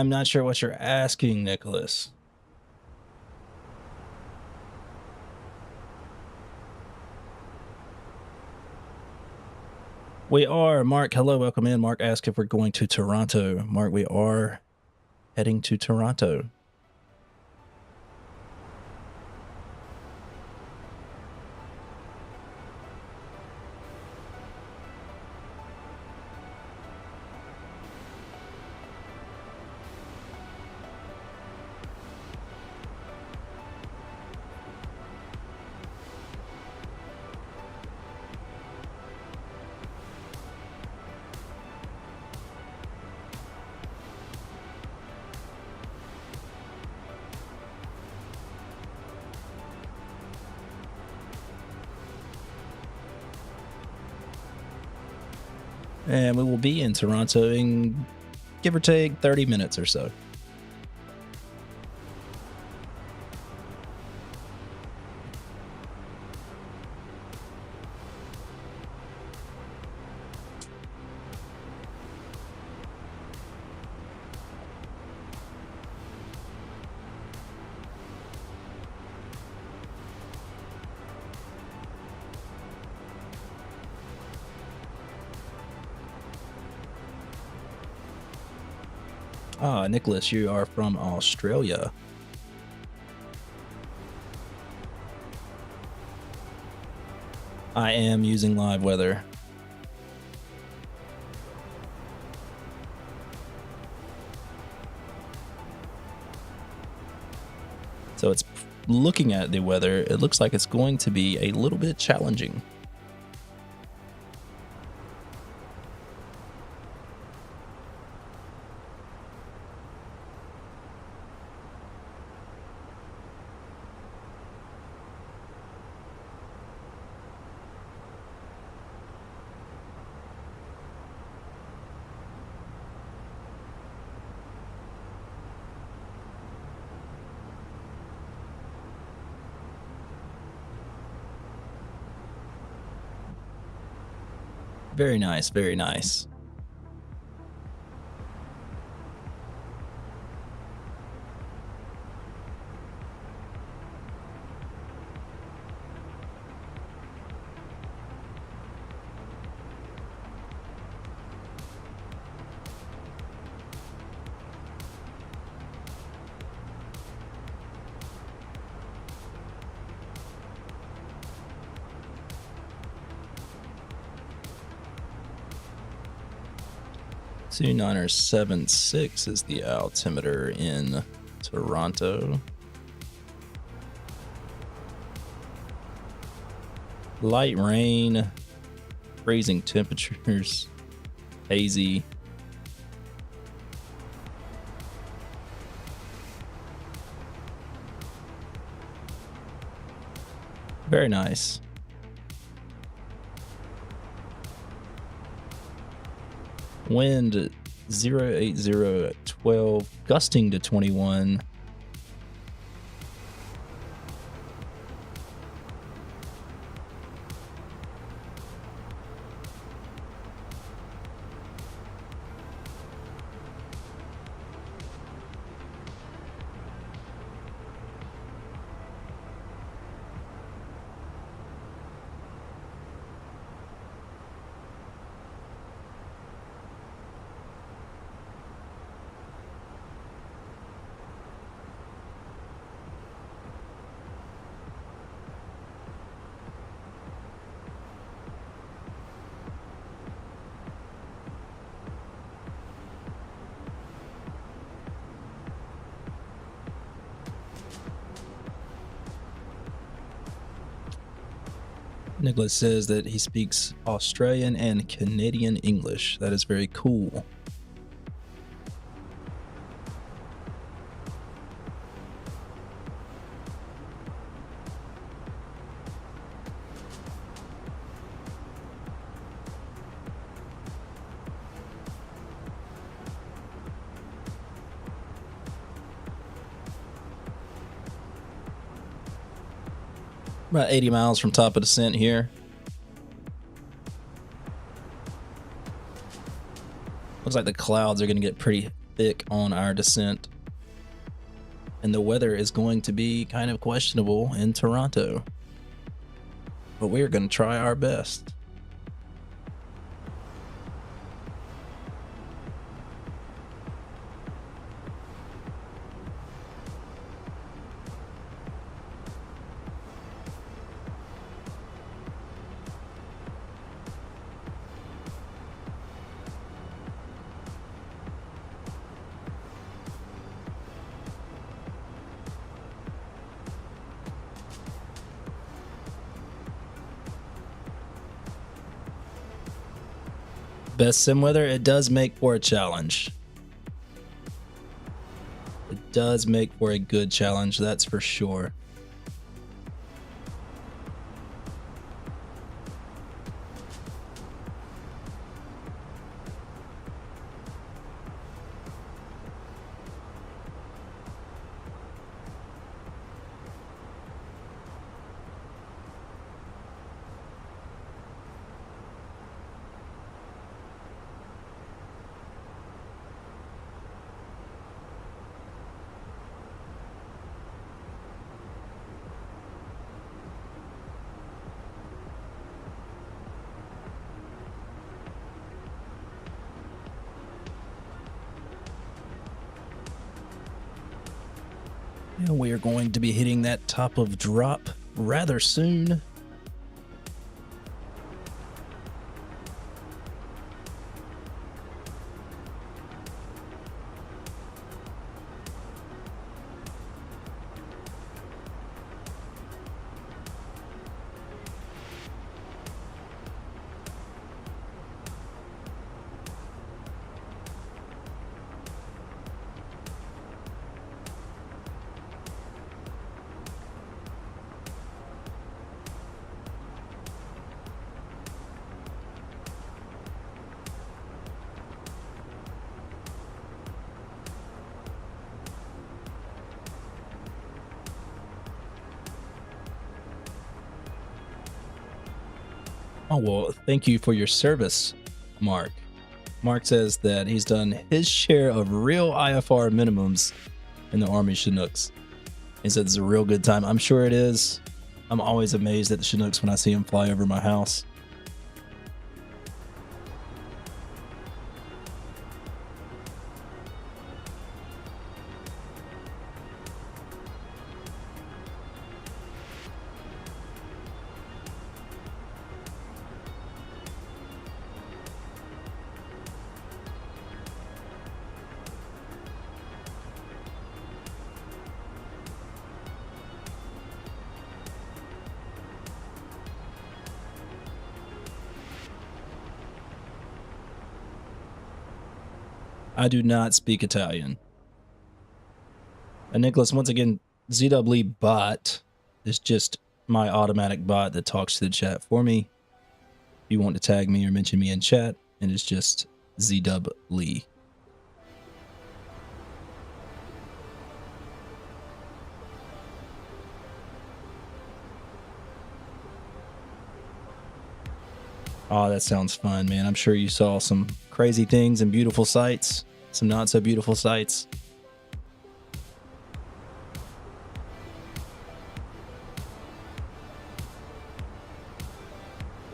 I'm not sure what you're asking, Nicholas. We are. Mark, hello, welcome in. Mark asked if we're going to Toronto. Mark, we are heading to Toronto. And we will be in Toronto in give or take 30 minutes or so. Ah, Nicholas, you are from Australia. I am using live weather. So it's looking at the weather, it looks like it's going to be a little bit challenging. Very nice, very nice. Two 976 is the altimeter in Toronto. Light rain, freezing temperatures, hazy. Very nice. Wind 080 at 12, gusting to 21. Nicholas says that he speaks Australian and Canadian English. That is very cool. About 80 miles from top of descent here. Looks like the clouds are going to get pretty thick on our descent. And the weather is going to be kind of questionable in Toronto. But we're going to try our best. Best sim weather, it does make for a challenge. It does make for a good challenge, that's for sure. And we are going to be hitting that top of drop rather soon. Oh, well, thank you for your service, Mark. Mark says that he's done his share of real IFR minimums in the Army Chinooks. He said it's a real good time. I'm sure it is. I'm always amazed at the Chinooks when I see them fly over my house. I do not speak Italian. And Nicholas, once again, ZW bot is just my automatic bot that talks to the chat for me. If you want to tag me or mention me in chat, and it's just ZW Lee. Oh, that sounds fun, man. I'm sure you saw some crazy things and beautiful sights, some not so beautiful sights.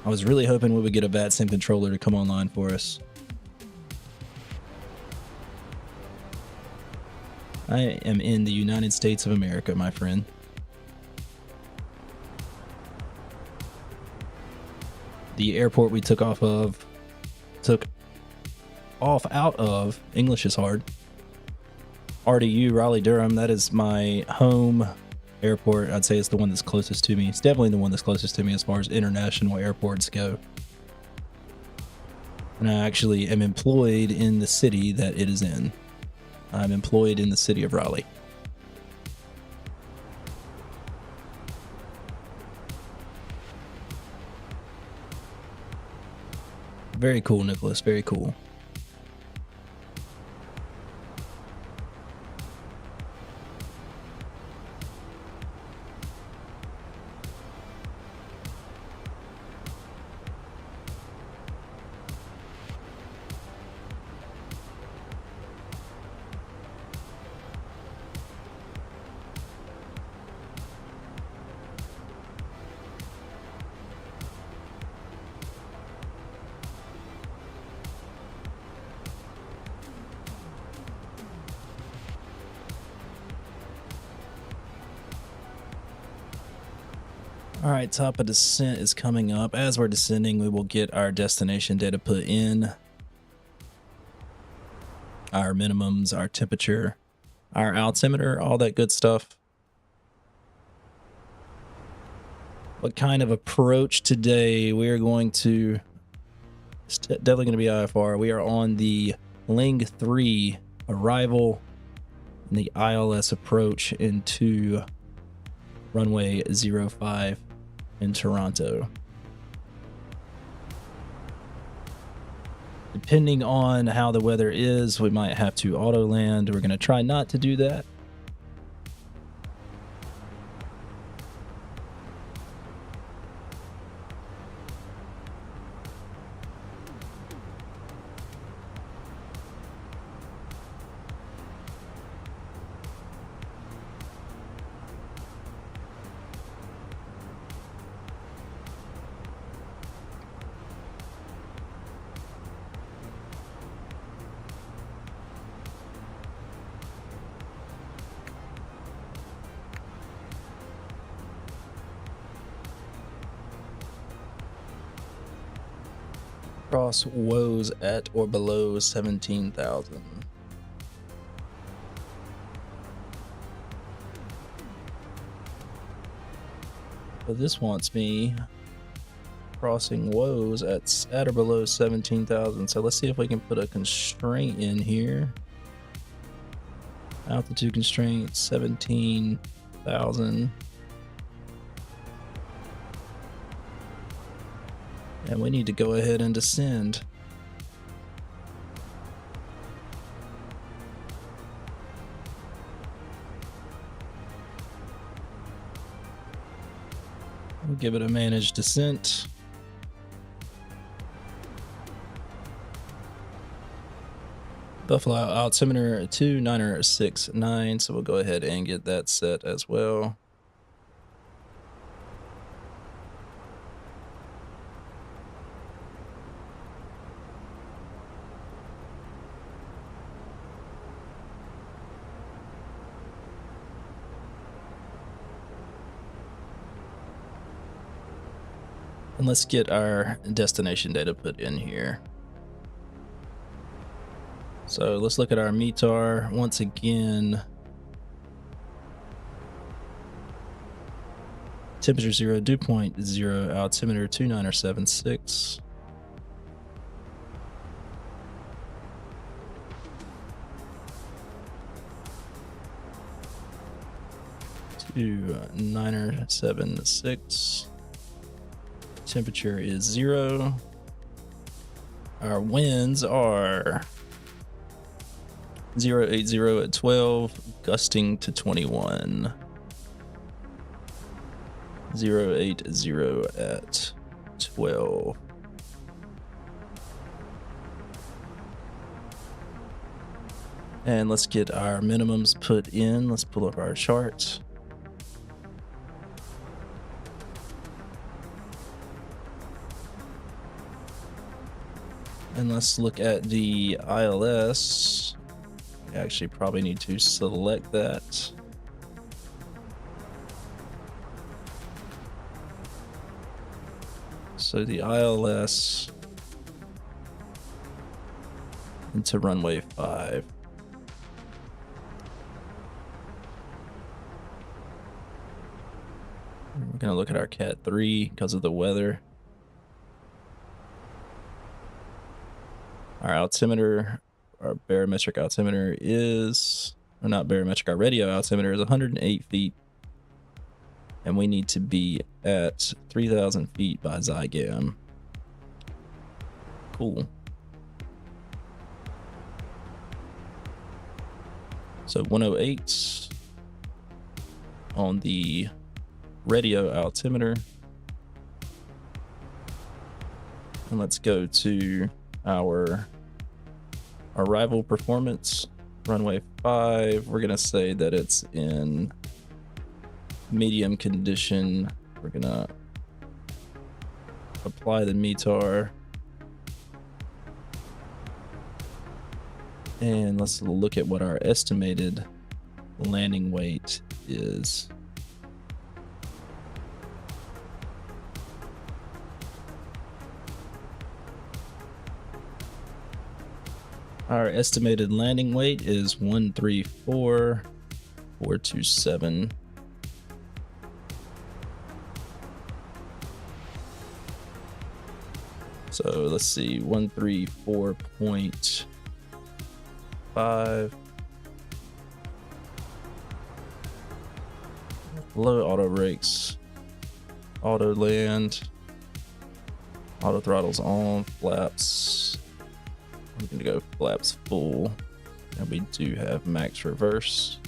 I was really hoping we would get a VATSIM controller to come online for us. I am in the United States of America, my friend. The airport we took off out of, English is hard, RDU, Raleigh-Durham, that is my home airport. I'd say it's the one that's closest to me. It's definitely the one that's closest to me as far as international airports go. And I actually am employed in the city that it is in. I'm employed in the city of Raleigh. Very cool, Nicholas. Very cool. All right, top of descent is coming up. As we're descending, we will get our destination data put in. Our minimums, our temperature, our altimeter, all that good stuff. What kind of approach today? We are going to, it's definitely going to be IFR. We are on the Ling 3 arrival and the ILS approach into runway 05 in Toronto. Depending on how the weather is, we might have to auto land. We're going to try not to do that. Cross woes at or below 17,000. But this wants me crossing woes at or below 17,000. So let's see if we can put a constraint in here. Altitude constraint 17,000. And we need to go ahead and descend. We'll give it a managed descent. Buffalo altimeter 2969, so we'll go ahead and get that set as well. And let's get our destination data put in here. So let's look at our METAR once again. Temperature 0, dew point 0, altimeter 2976. To 976. Temperature is 0. Our winds are 080 at 12, gusting to 21. 080 at 12. And let's get our minimums put in. Let's pull up our chart. And let's look at the ILS. We actually probably need to select that. So the ILS into runway 5. We're going to look at our Cat 3 because of the weather. Our altimeter, our barometric altimeter is, or not barometric, our radio altimeter is 108 feet. And we need to be at 3,000 feet by Zygam. Cool. So 108 on the radio altimeter. And let's go to our arrival performance. Runway 5, we're going to say that it's in medium condition. We're going to apply the METAR. And let's look at what our estimated landing weight is. Our estimated landing weight is 134,427. So let's see, 134.5. Low auto brakes, auto land, auto throttles on, flaps. I'm gonna go flaps full, and we do have max reverse.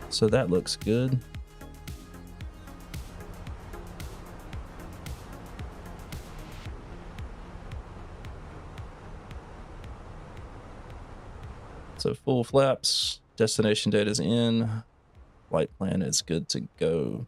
So that looks good. So full flaps, destination data is in, flight plan is good to go.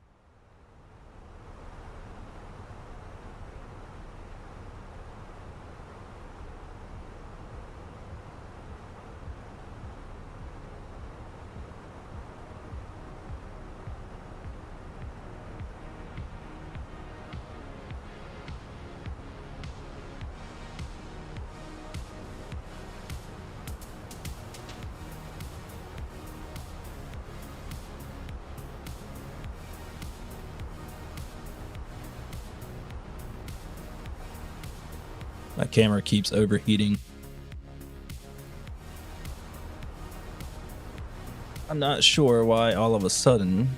My camera keeps overheating. I'm not sure why all of a sudden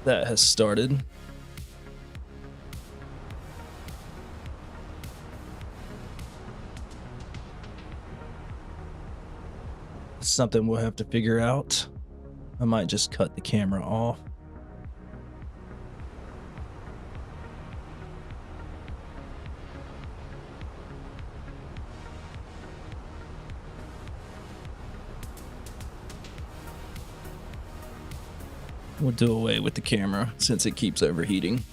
that has started. Something we'll have to figure out. I might just cut the camera off. We'll do away with the camera since it keeps overheating.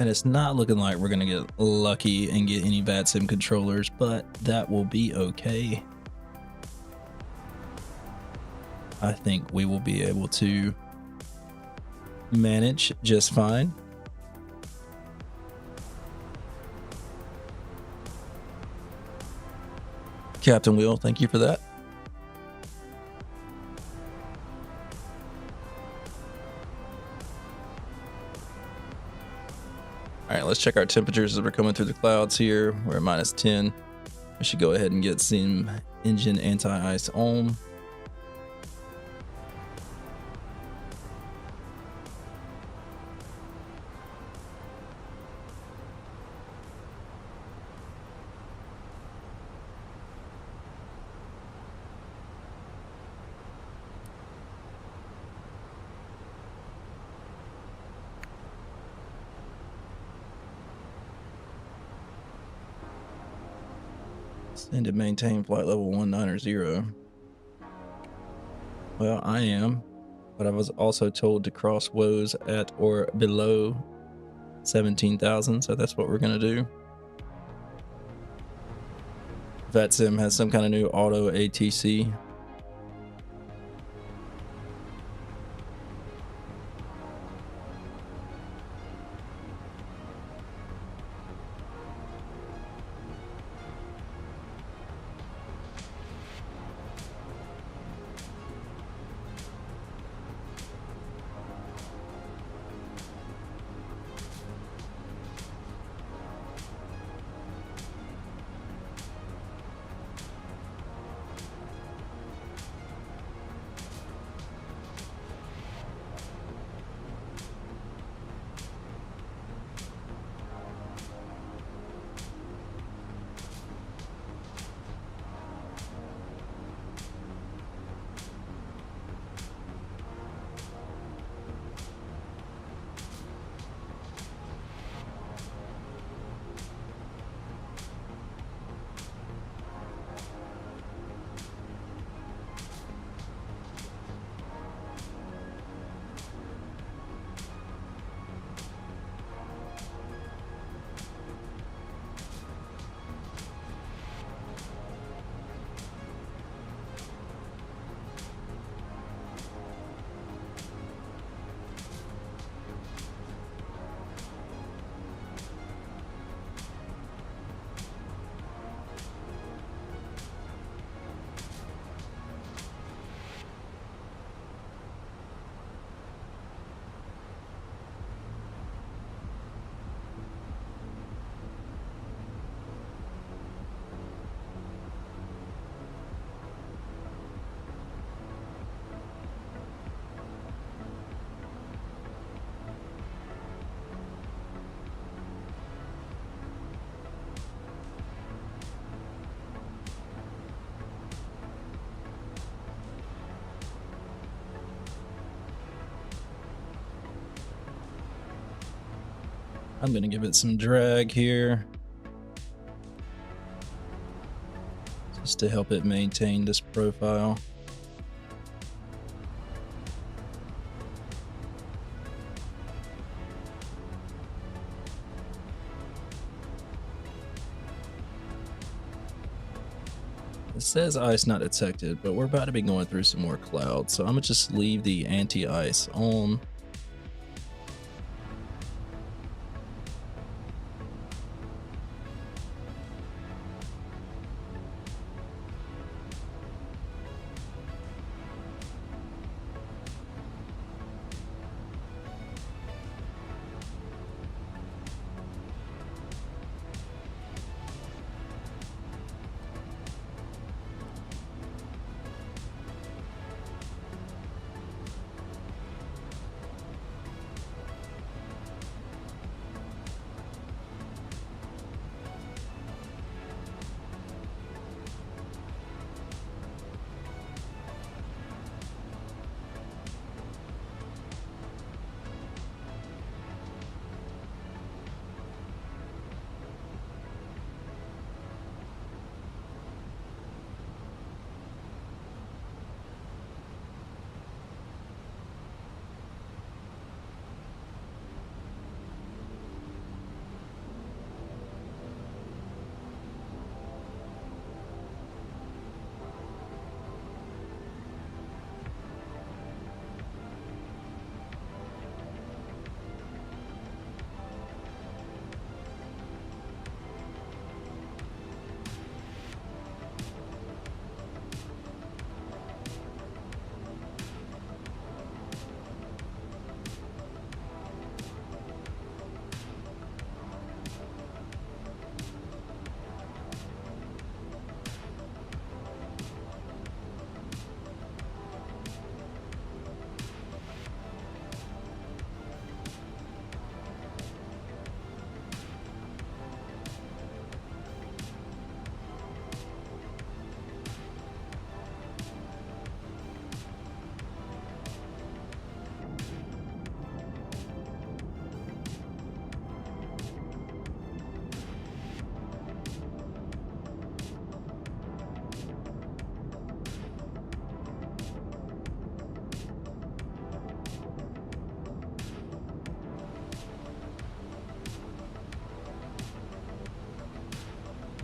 And it's not looking like we're going to get lucky and get any VATSIM controllers, but that will be okay. I think we will be able to manage just fine. Captain Wheel, thank you for that. All right, let's check our temperatures as we're coming through the clouds here. We're at -10. We should go ahead and get some engine anti-ice on. And to maintain flight level 190. Well, I am, but I was also told to cross woes at or below 17,000, so that's what we're gonna do. VATSIM has some kind of new auto ATC. I'm gonna give it some drag here, just to help it maintain this profile. It says ice not detected, but we're about to be going through some more clouds, so I'm gonna just leave the anti-ice on.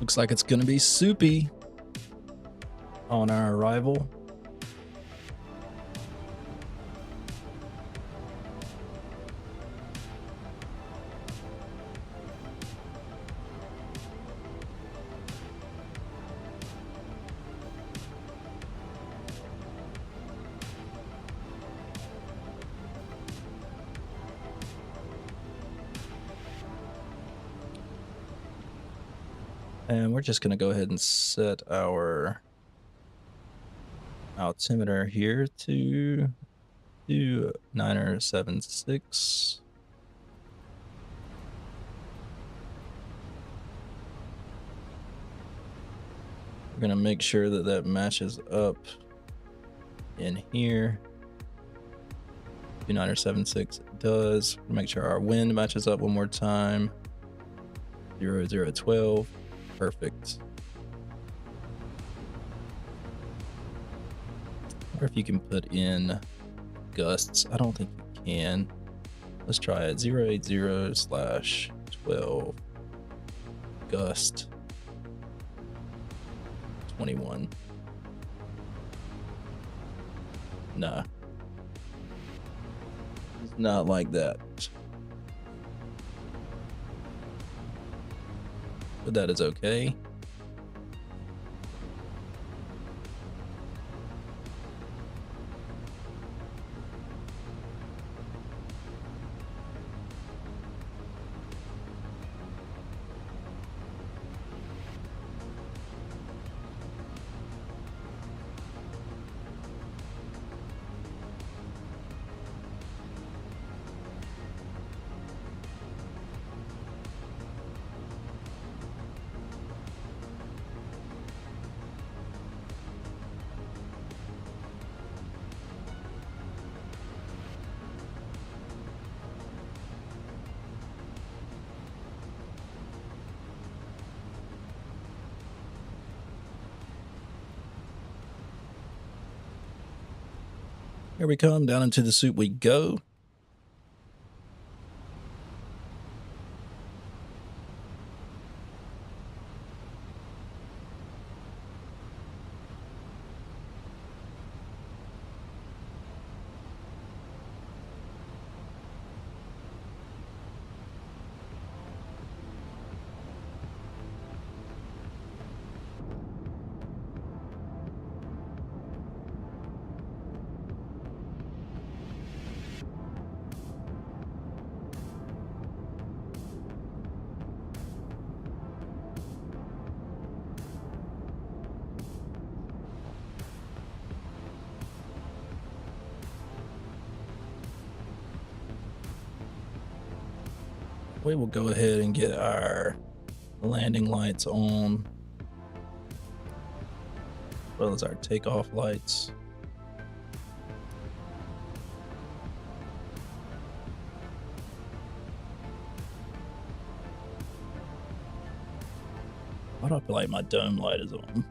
Looks like it's going to be soupy on our arrival. And we're just going to go ahead and set our altimeter here to 976. We're going to make sure that that matches up in here. 2976 does. Make sure our wind matches up one more time. 0012. Perfect. Or if you can put in gusts. I don't think you can. Let's try it. 080/12 gust 21. Nah. It's not like that. But that is okay. Here we come, down into the soup we go. We will go ahead and get our landing lights on, as well as our takeoff lights. Why do I feel like my dome light is on?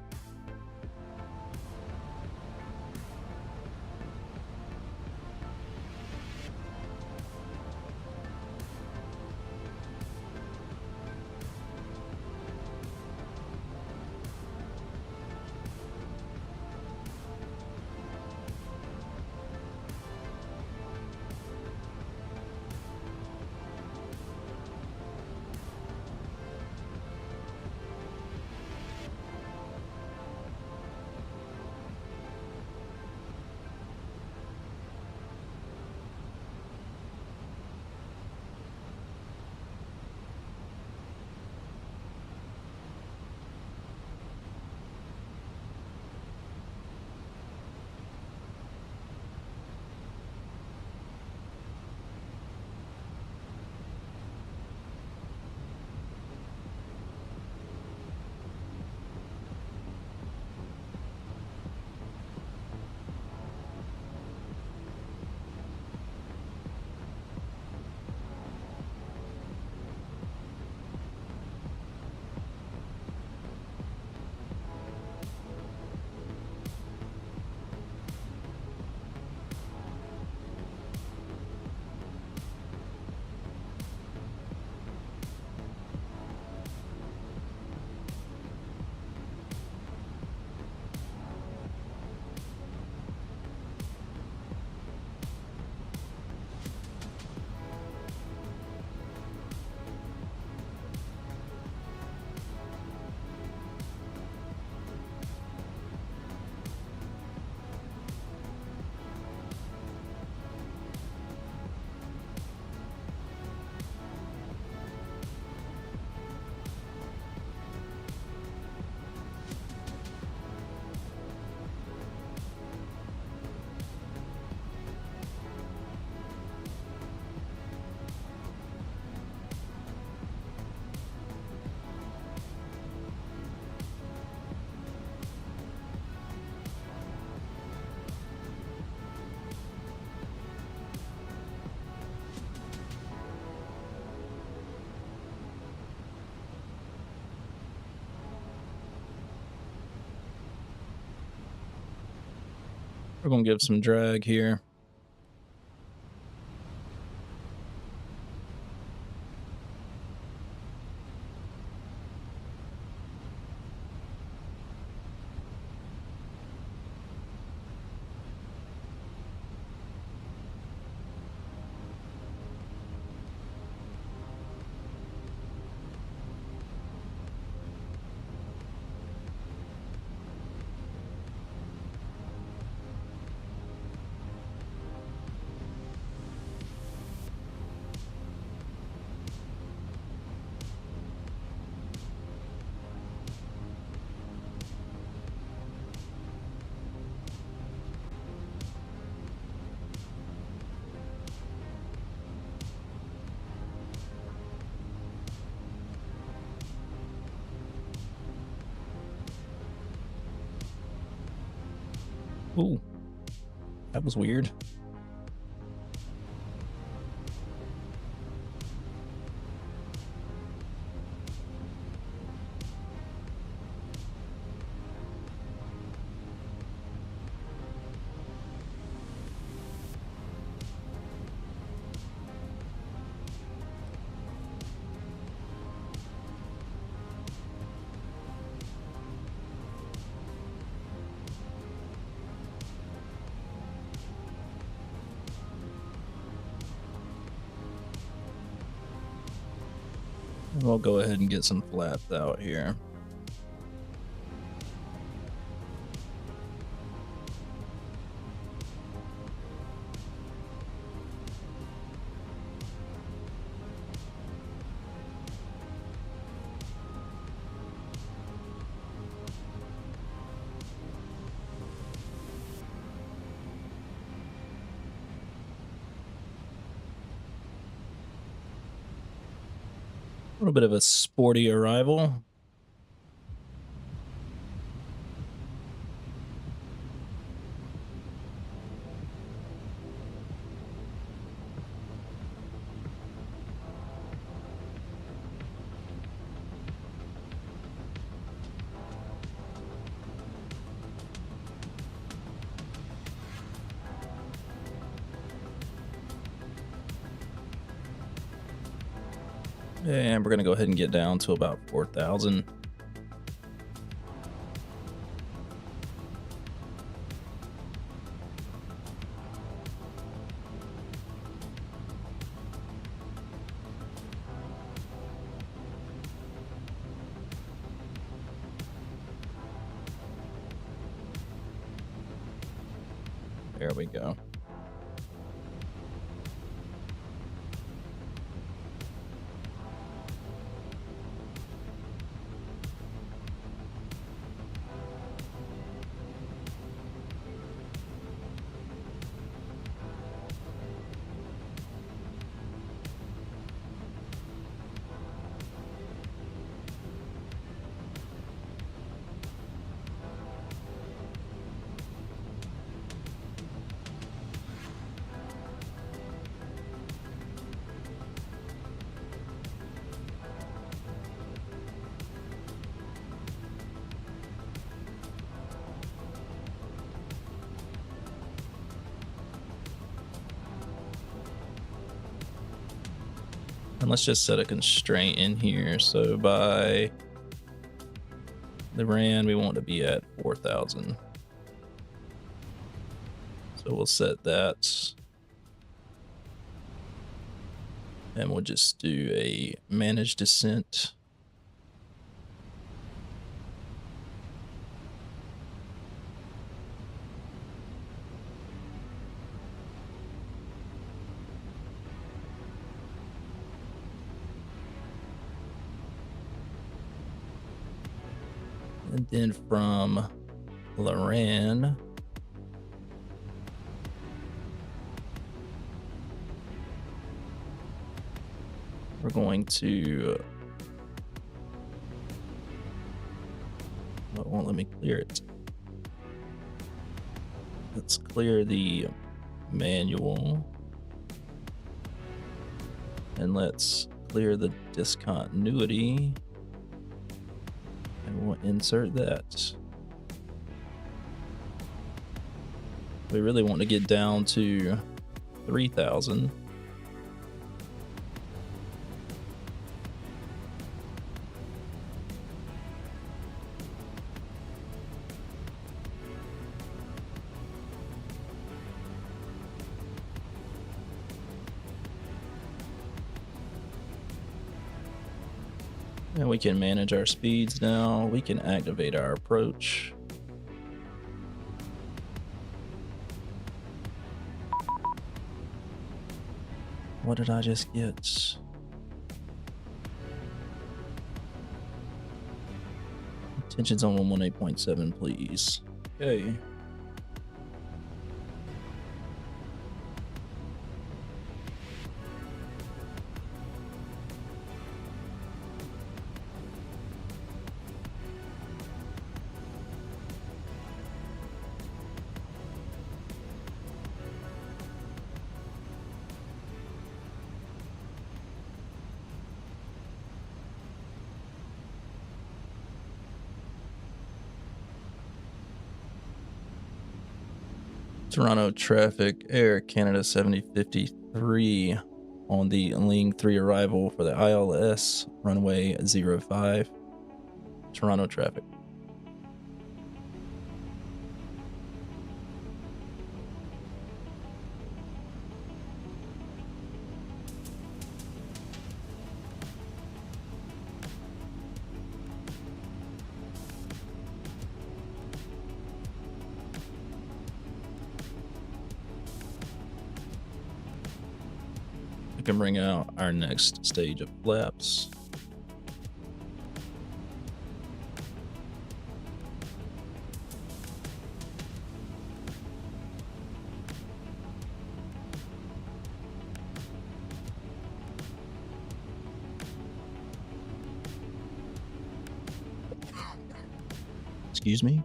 We're gonna give some drag here. Ooh, that was weird. We'll go ahead and get some flaps out here. A little bit of a sporty arrival. And we're going to go ahead and get down to about 4,000. There we go. And let's just set a constraint in here. So by the RAN, we want to be at 4,000. So we'll set that. And we'll just do a manage descent. And then from Loran, we're going to, oh, it won't let me clear it. Let's clear the manual. And let's clear the discontinuity. And we'll insert that. We really want to get down to 3,000. And we can manage our speeds now. We can activate our approach. What did I just get? Tensions on 118.7, please. Okay. Toronto traffic, Air Canada 7053 on the Ling 3 arrival for the ILS runway 05. Toronto traffic. We can bring out our next stage of flaps. Excuse me.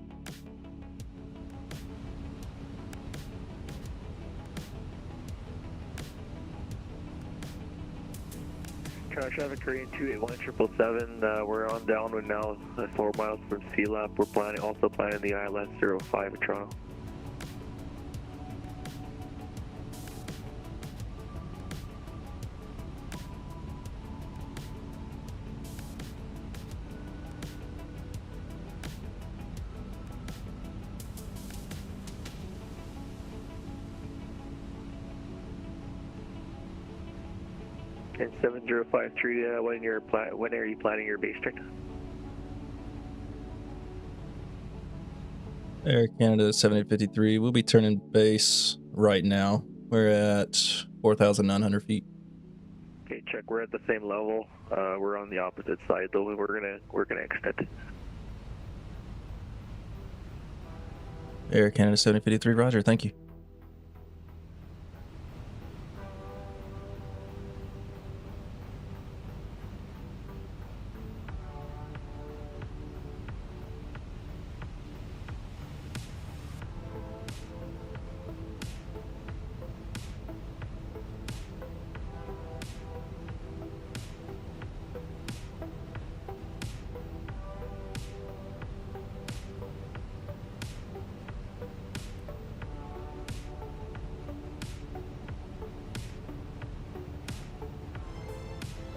Traffic Korean 281 777. We're on downwind now, 4 miles from CLAP. We're also planning the ILS 05 at Toronto. And 7053, when are you planning your base check?
Air Canada 7053, we'll be turning base right now. We're at 4,900 feet.
Okay, check. We're at the same level. We're on the opposite side, though. We're gonna extend.
Air Canada 7053, roger, thank you.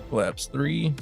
Flaps 3.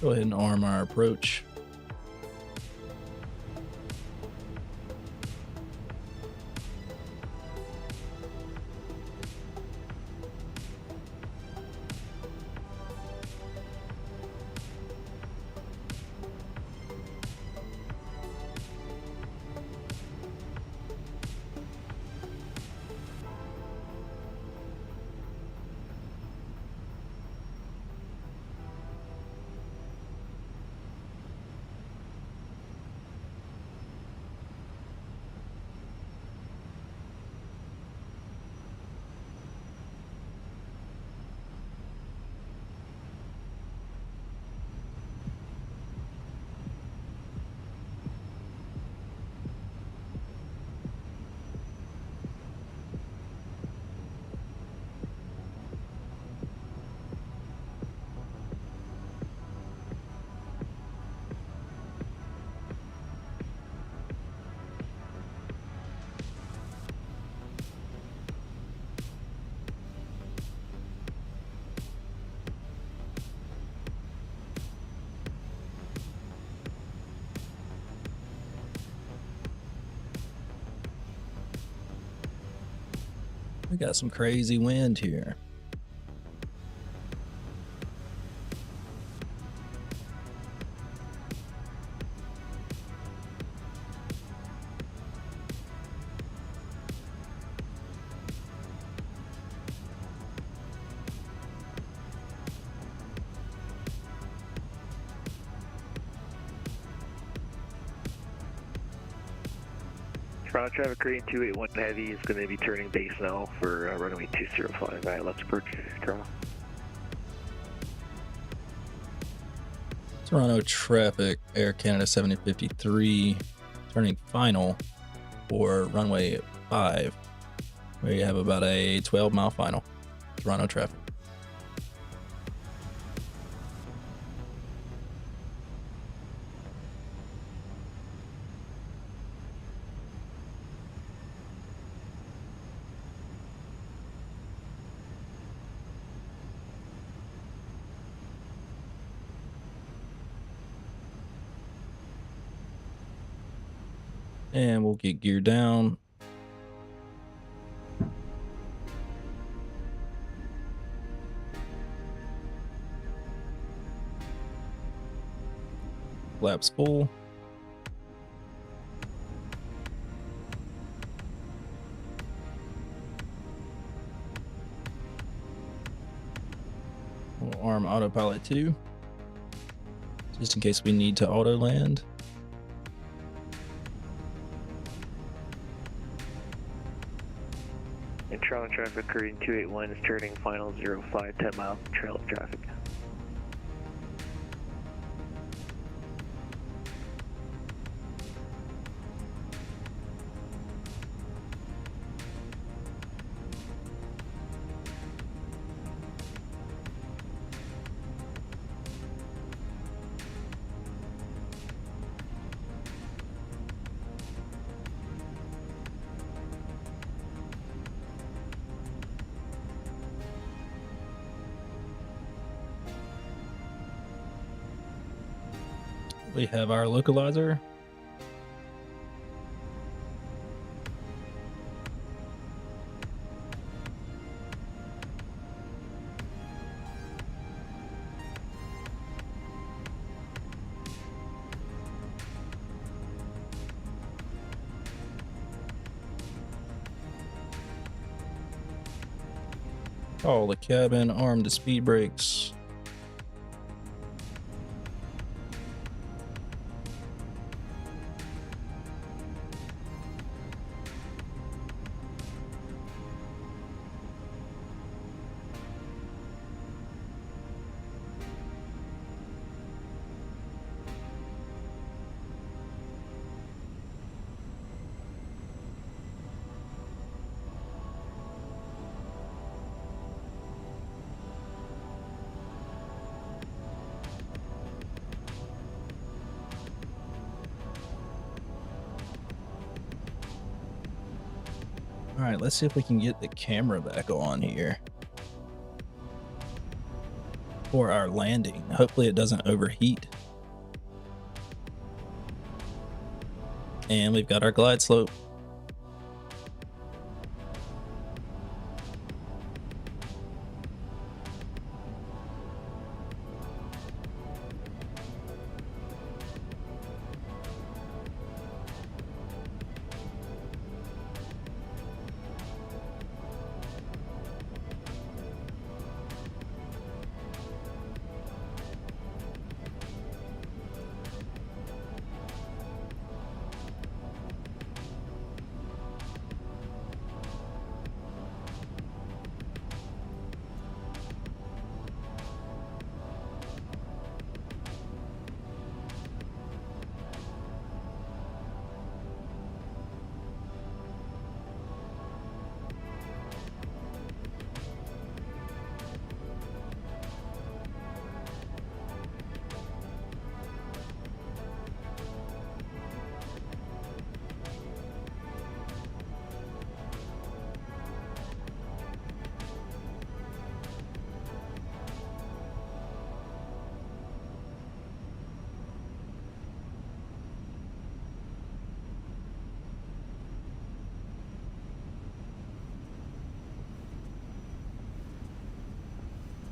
Go ahead and arm our approach. We got some crazy wind here.
Toronto traffic Korean 281 Heavy is going to be turning base now for runway 205 ILS approach, Toronto.
Toronto traffic, Air Canada 7053, turning final for runway 5, where you have about a 12-mile final. Toronto traffic. And we'll get gear down. Flaps full. We'll arm autopilot 2, just in case we need to auto land.
And Toronto traffic Korean 281 is turning final 05, 10 mile trail of traffic.
We have our localizer. Call the cabin, arm the speed brakes. All right, let's see if we can get the camera back on here for our landing. Hopefully it doesn't overheat. And we've got our glide slope.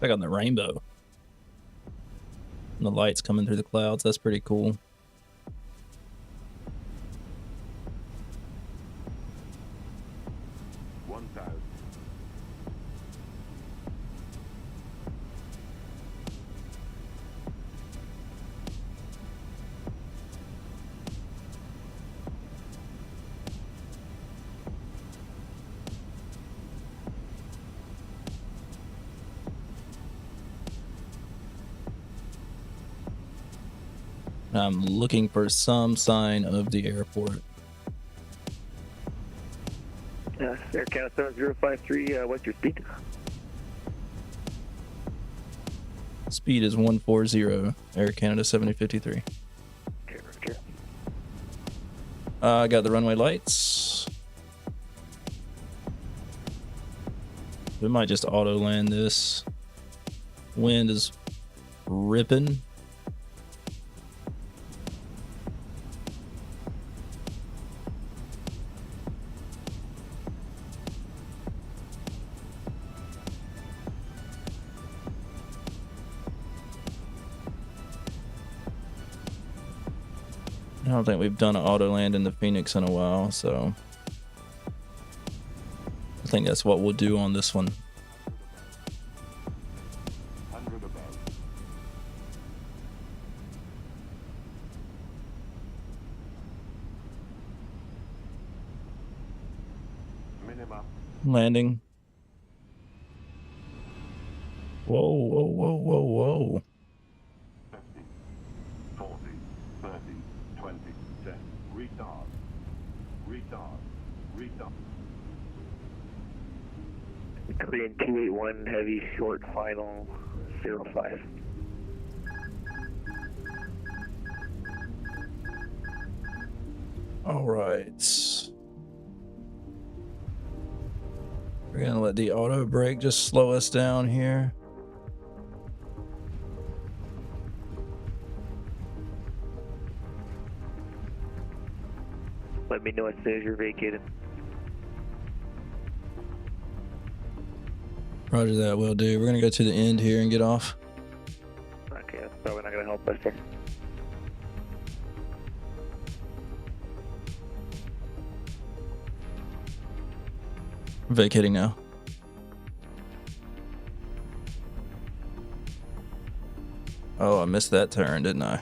Check out the rainbow. And the lights coming through the clouds. That's pretty cool. I'm looking for some sign of the airport.
Air Canada 7053, what's your speed?
Speed is 140, Air Canada 7053.
Okay.
I got the runway lights. We might just auto land this. Wind is ripping. I don't think we've done an auto land in the Fenix in a while, so I think that's what we'll do on this one. Landing. Whoa, whoa, whoa, whoa, whoa.
50, 40, 30, 20, 10. Retard.
Korean 281, heavy, short, final, 05.
All right. We're gonna let the auto brake just slow us down here.
Let me know as soon as you're vacated.
Roger that, will do. We're gonna go to the end here and get off.
Okay, that's probably not gonna help us there.
Vacating now. Oh, I missed that turn, didn't I?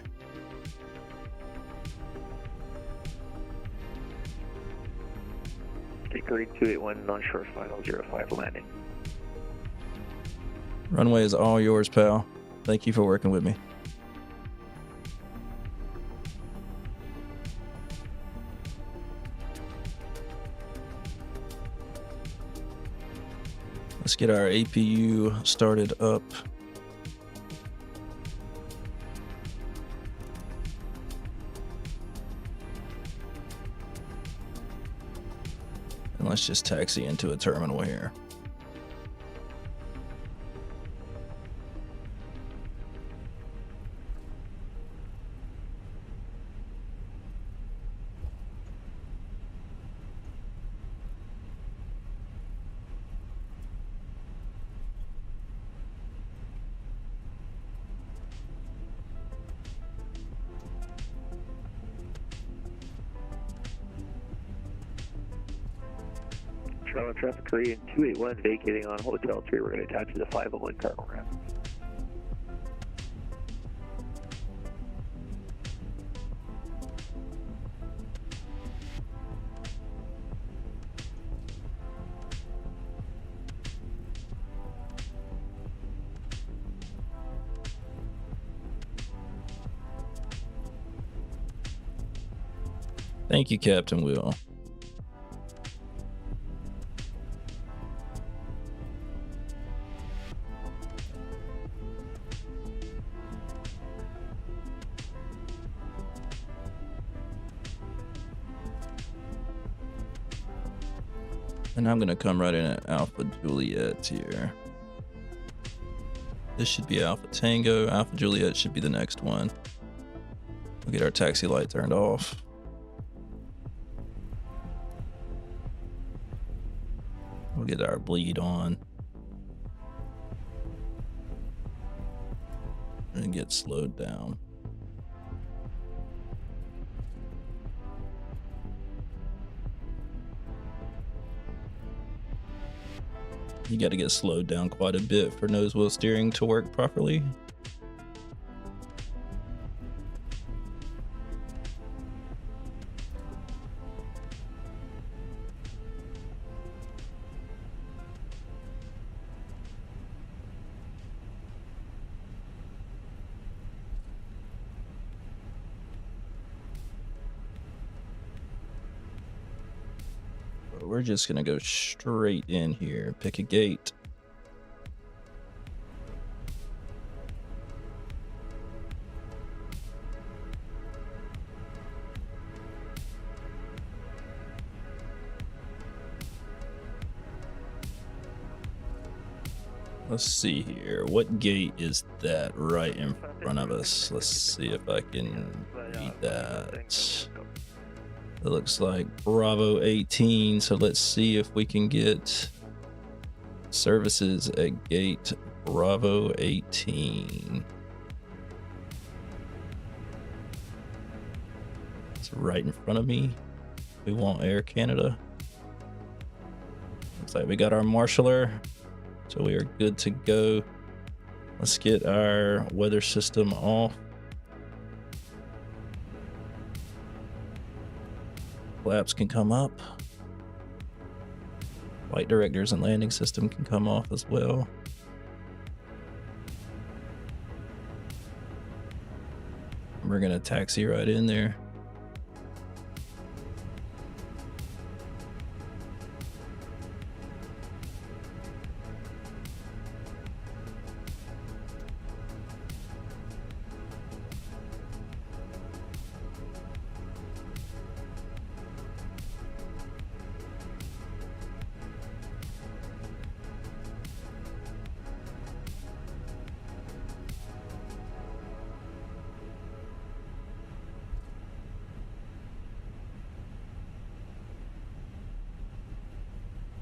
Take Korean 281, non-short, final, 05, landing.
Runway is all yours, pal. Thank you for working with me. Let's get our APU started up. And let's just taxi into a terminal here.
Toronto traffic Korean 281 vacating on Hotel 3. We're going to attach to the 501 cargo ramp.
Thank you, Captain Will. And I'm gonna come right in at Alpha Juliet here. This should be Alpha Tango. Alpha Juliet should be the next one. We'll get our taxi light turned off. We'll get our bleed on. and get slowed down. You got to get slowed down quite a bit for nose wheel steering to work properly. We're just gonna go straight in here, pick a gate. Let's see here. What gate is that right in front of us? Let's see if I can read that. It looks like Bravo 18, so let's see if we can get services at gate Bravo 18. It's right in front of me. We want Air Canada. Looks like we got our marshaller, so we are good to go. Let's get our weather system off. Flaps can come up. Flight directors and landing system can come off as well. We're gonna taxi right in there.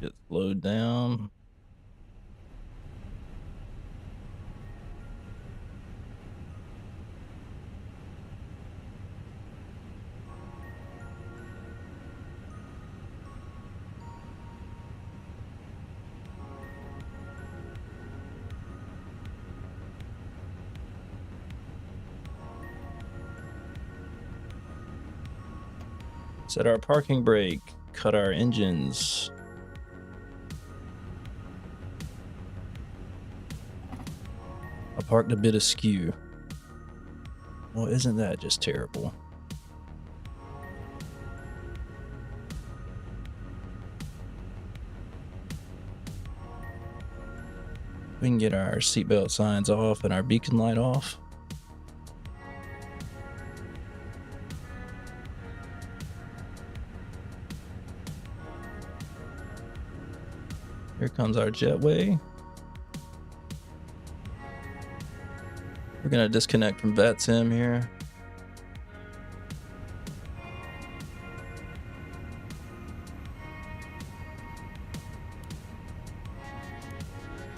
Get slowed down. Set our parking brake, cut our engines. I parked a bit askew. Well, isn't that just terrible? We can get our seatbelt signs off and our beacon light off. Here comes our jetway. We're gonna disconnect from VATSIM here.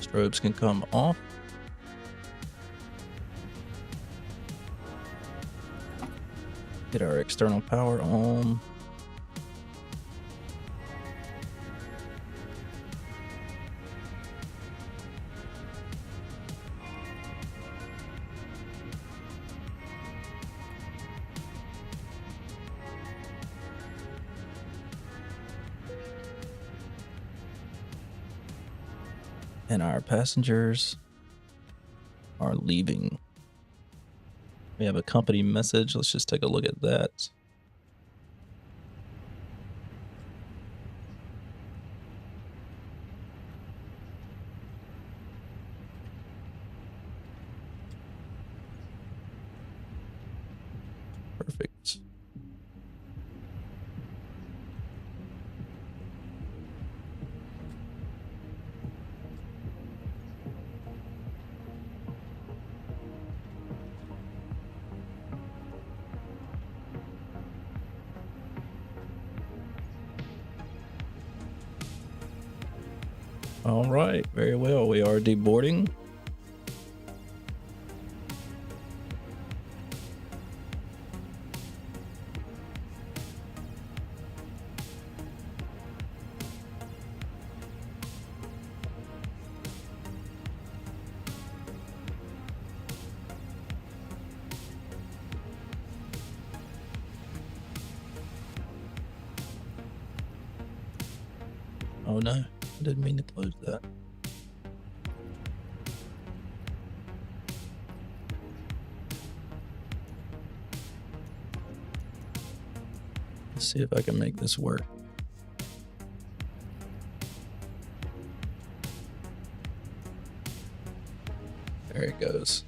Strobes can come off. Get our external power on. And our passengers are leaving. We have a company message. Let's just take a look at that. Perfect. All right, very well. We are deboarding. Oh no, I didn't mean to close that. Let's see if I can make this work. There it goes.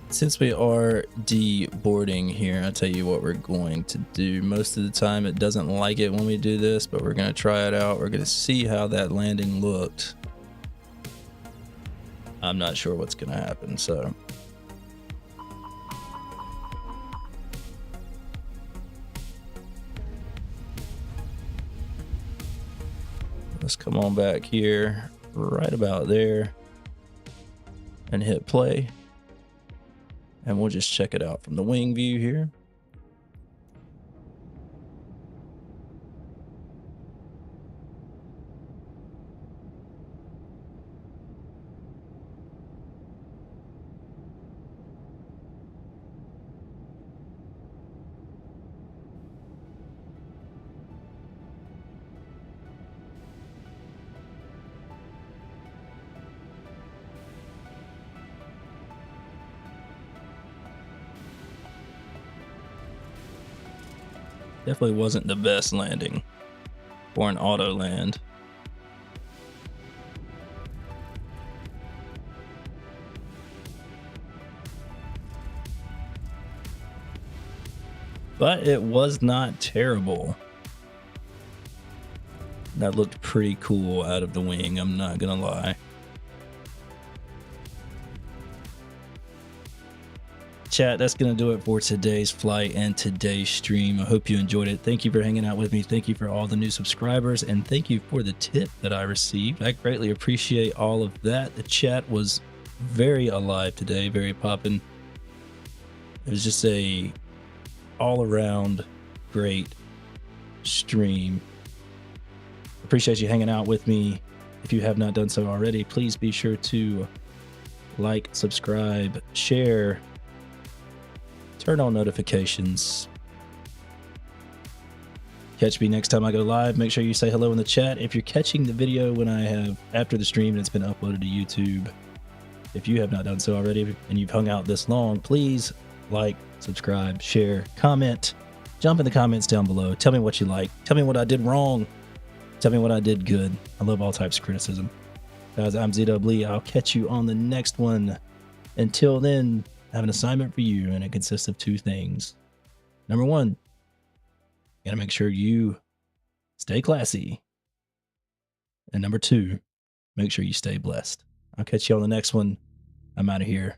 Since we are deboarding here, I'll tell you what we're going to do. Most of the time it doesn't like it when we do this, but we're going to try it out. We're going to see how that landing looked. I'm not sure what's going to happen, so. Let's come on back here, right about there, and hit play. And we'll just check it out from the wing view here. Definitely wasn't the best landing for an auto land. But it was not terrible. That looked pretty cool out of the wing, I'm not gonna lie. Chat, that's going to do it for today's flight and today's stream. I hope you enjoyed it. Thank you for hanging out with me. Thank you for all the new subscribers, and thank you for the tip that I received. I greatly appreciate all of that. The chat was very alive today, very poppin'. It was just a all-around great stream. Appreciate you hanging out with me. If you have not done so already, please be sure to like, subscribe, share, turn on notifications. Catch me next time I go live. Make sure you say hello in the chat. If you're catching the video when I have after the stream and it's been uploaded to YouTube, if you have not done so already and you've hung out this long, please like, subscribe, share, comment, jump in the comments down below. Tell me what you like. Tell me what I did wrong. Tell me what I did good. I love all types of criticism. Guys, I'm ZW. I'll catch you on the next one. Until then, I have an assignment for you, and it consists of two things. Number one, you gotta make sure you stay classy. And number two, make sure you stay blessed. I'll catch you on the next one. I'm out of here.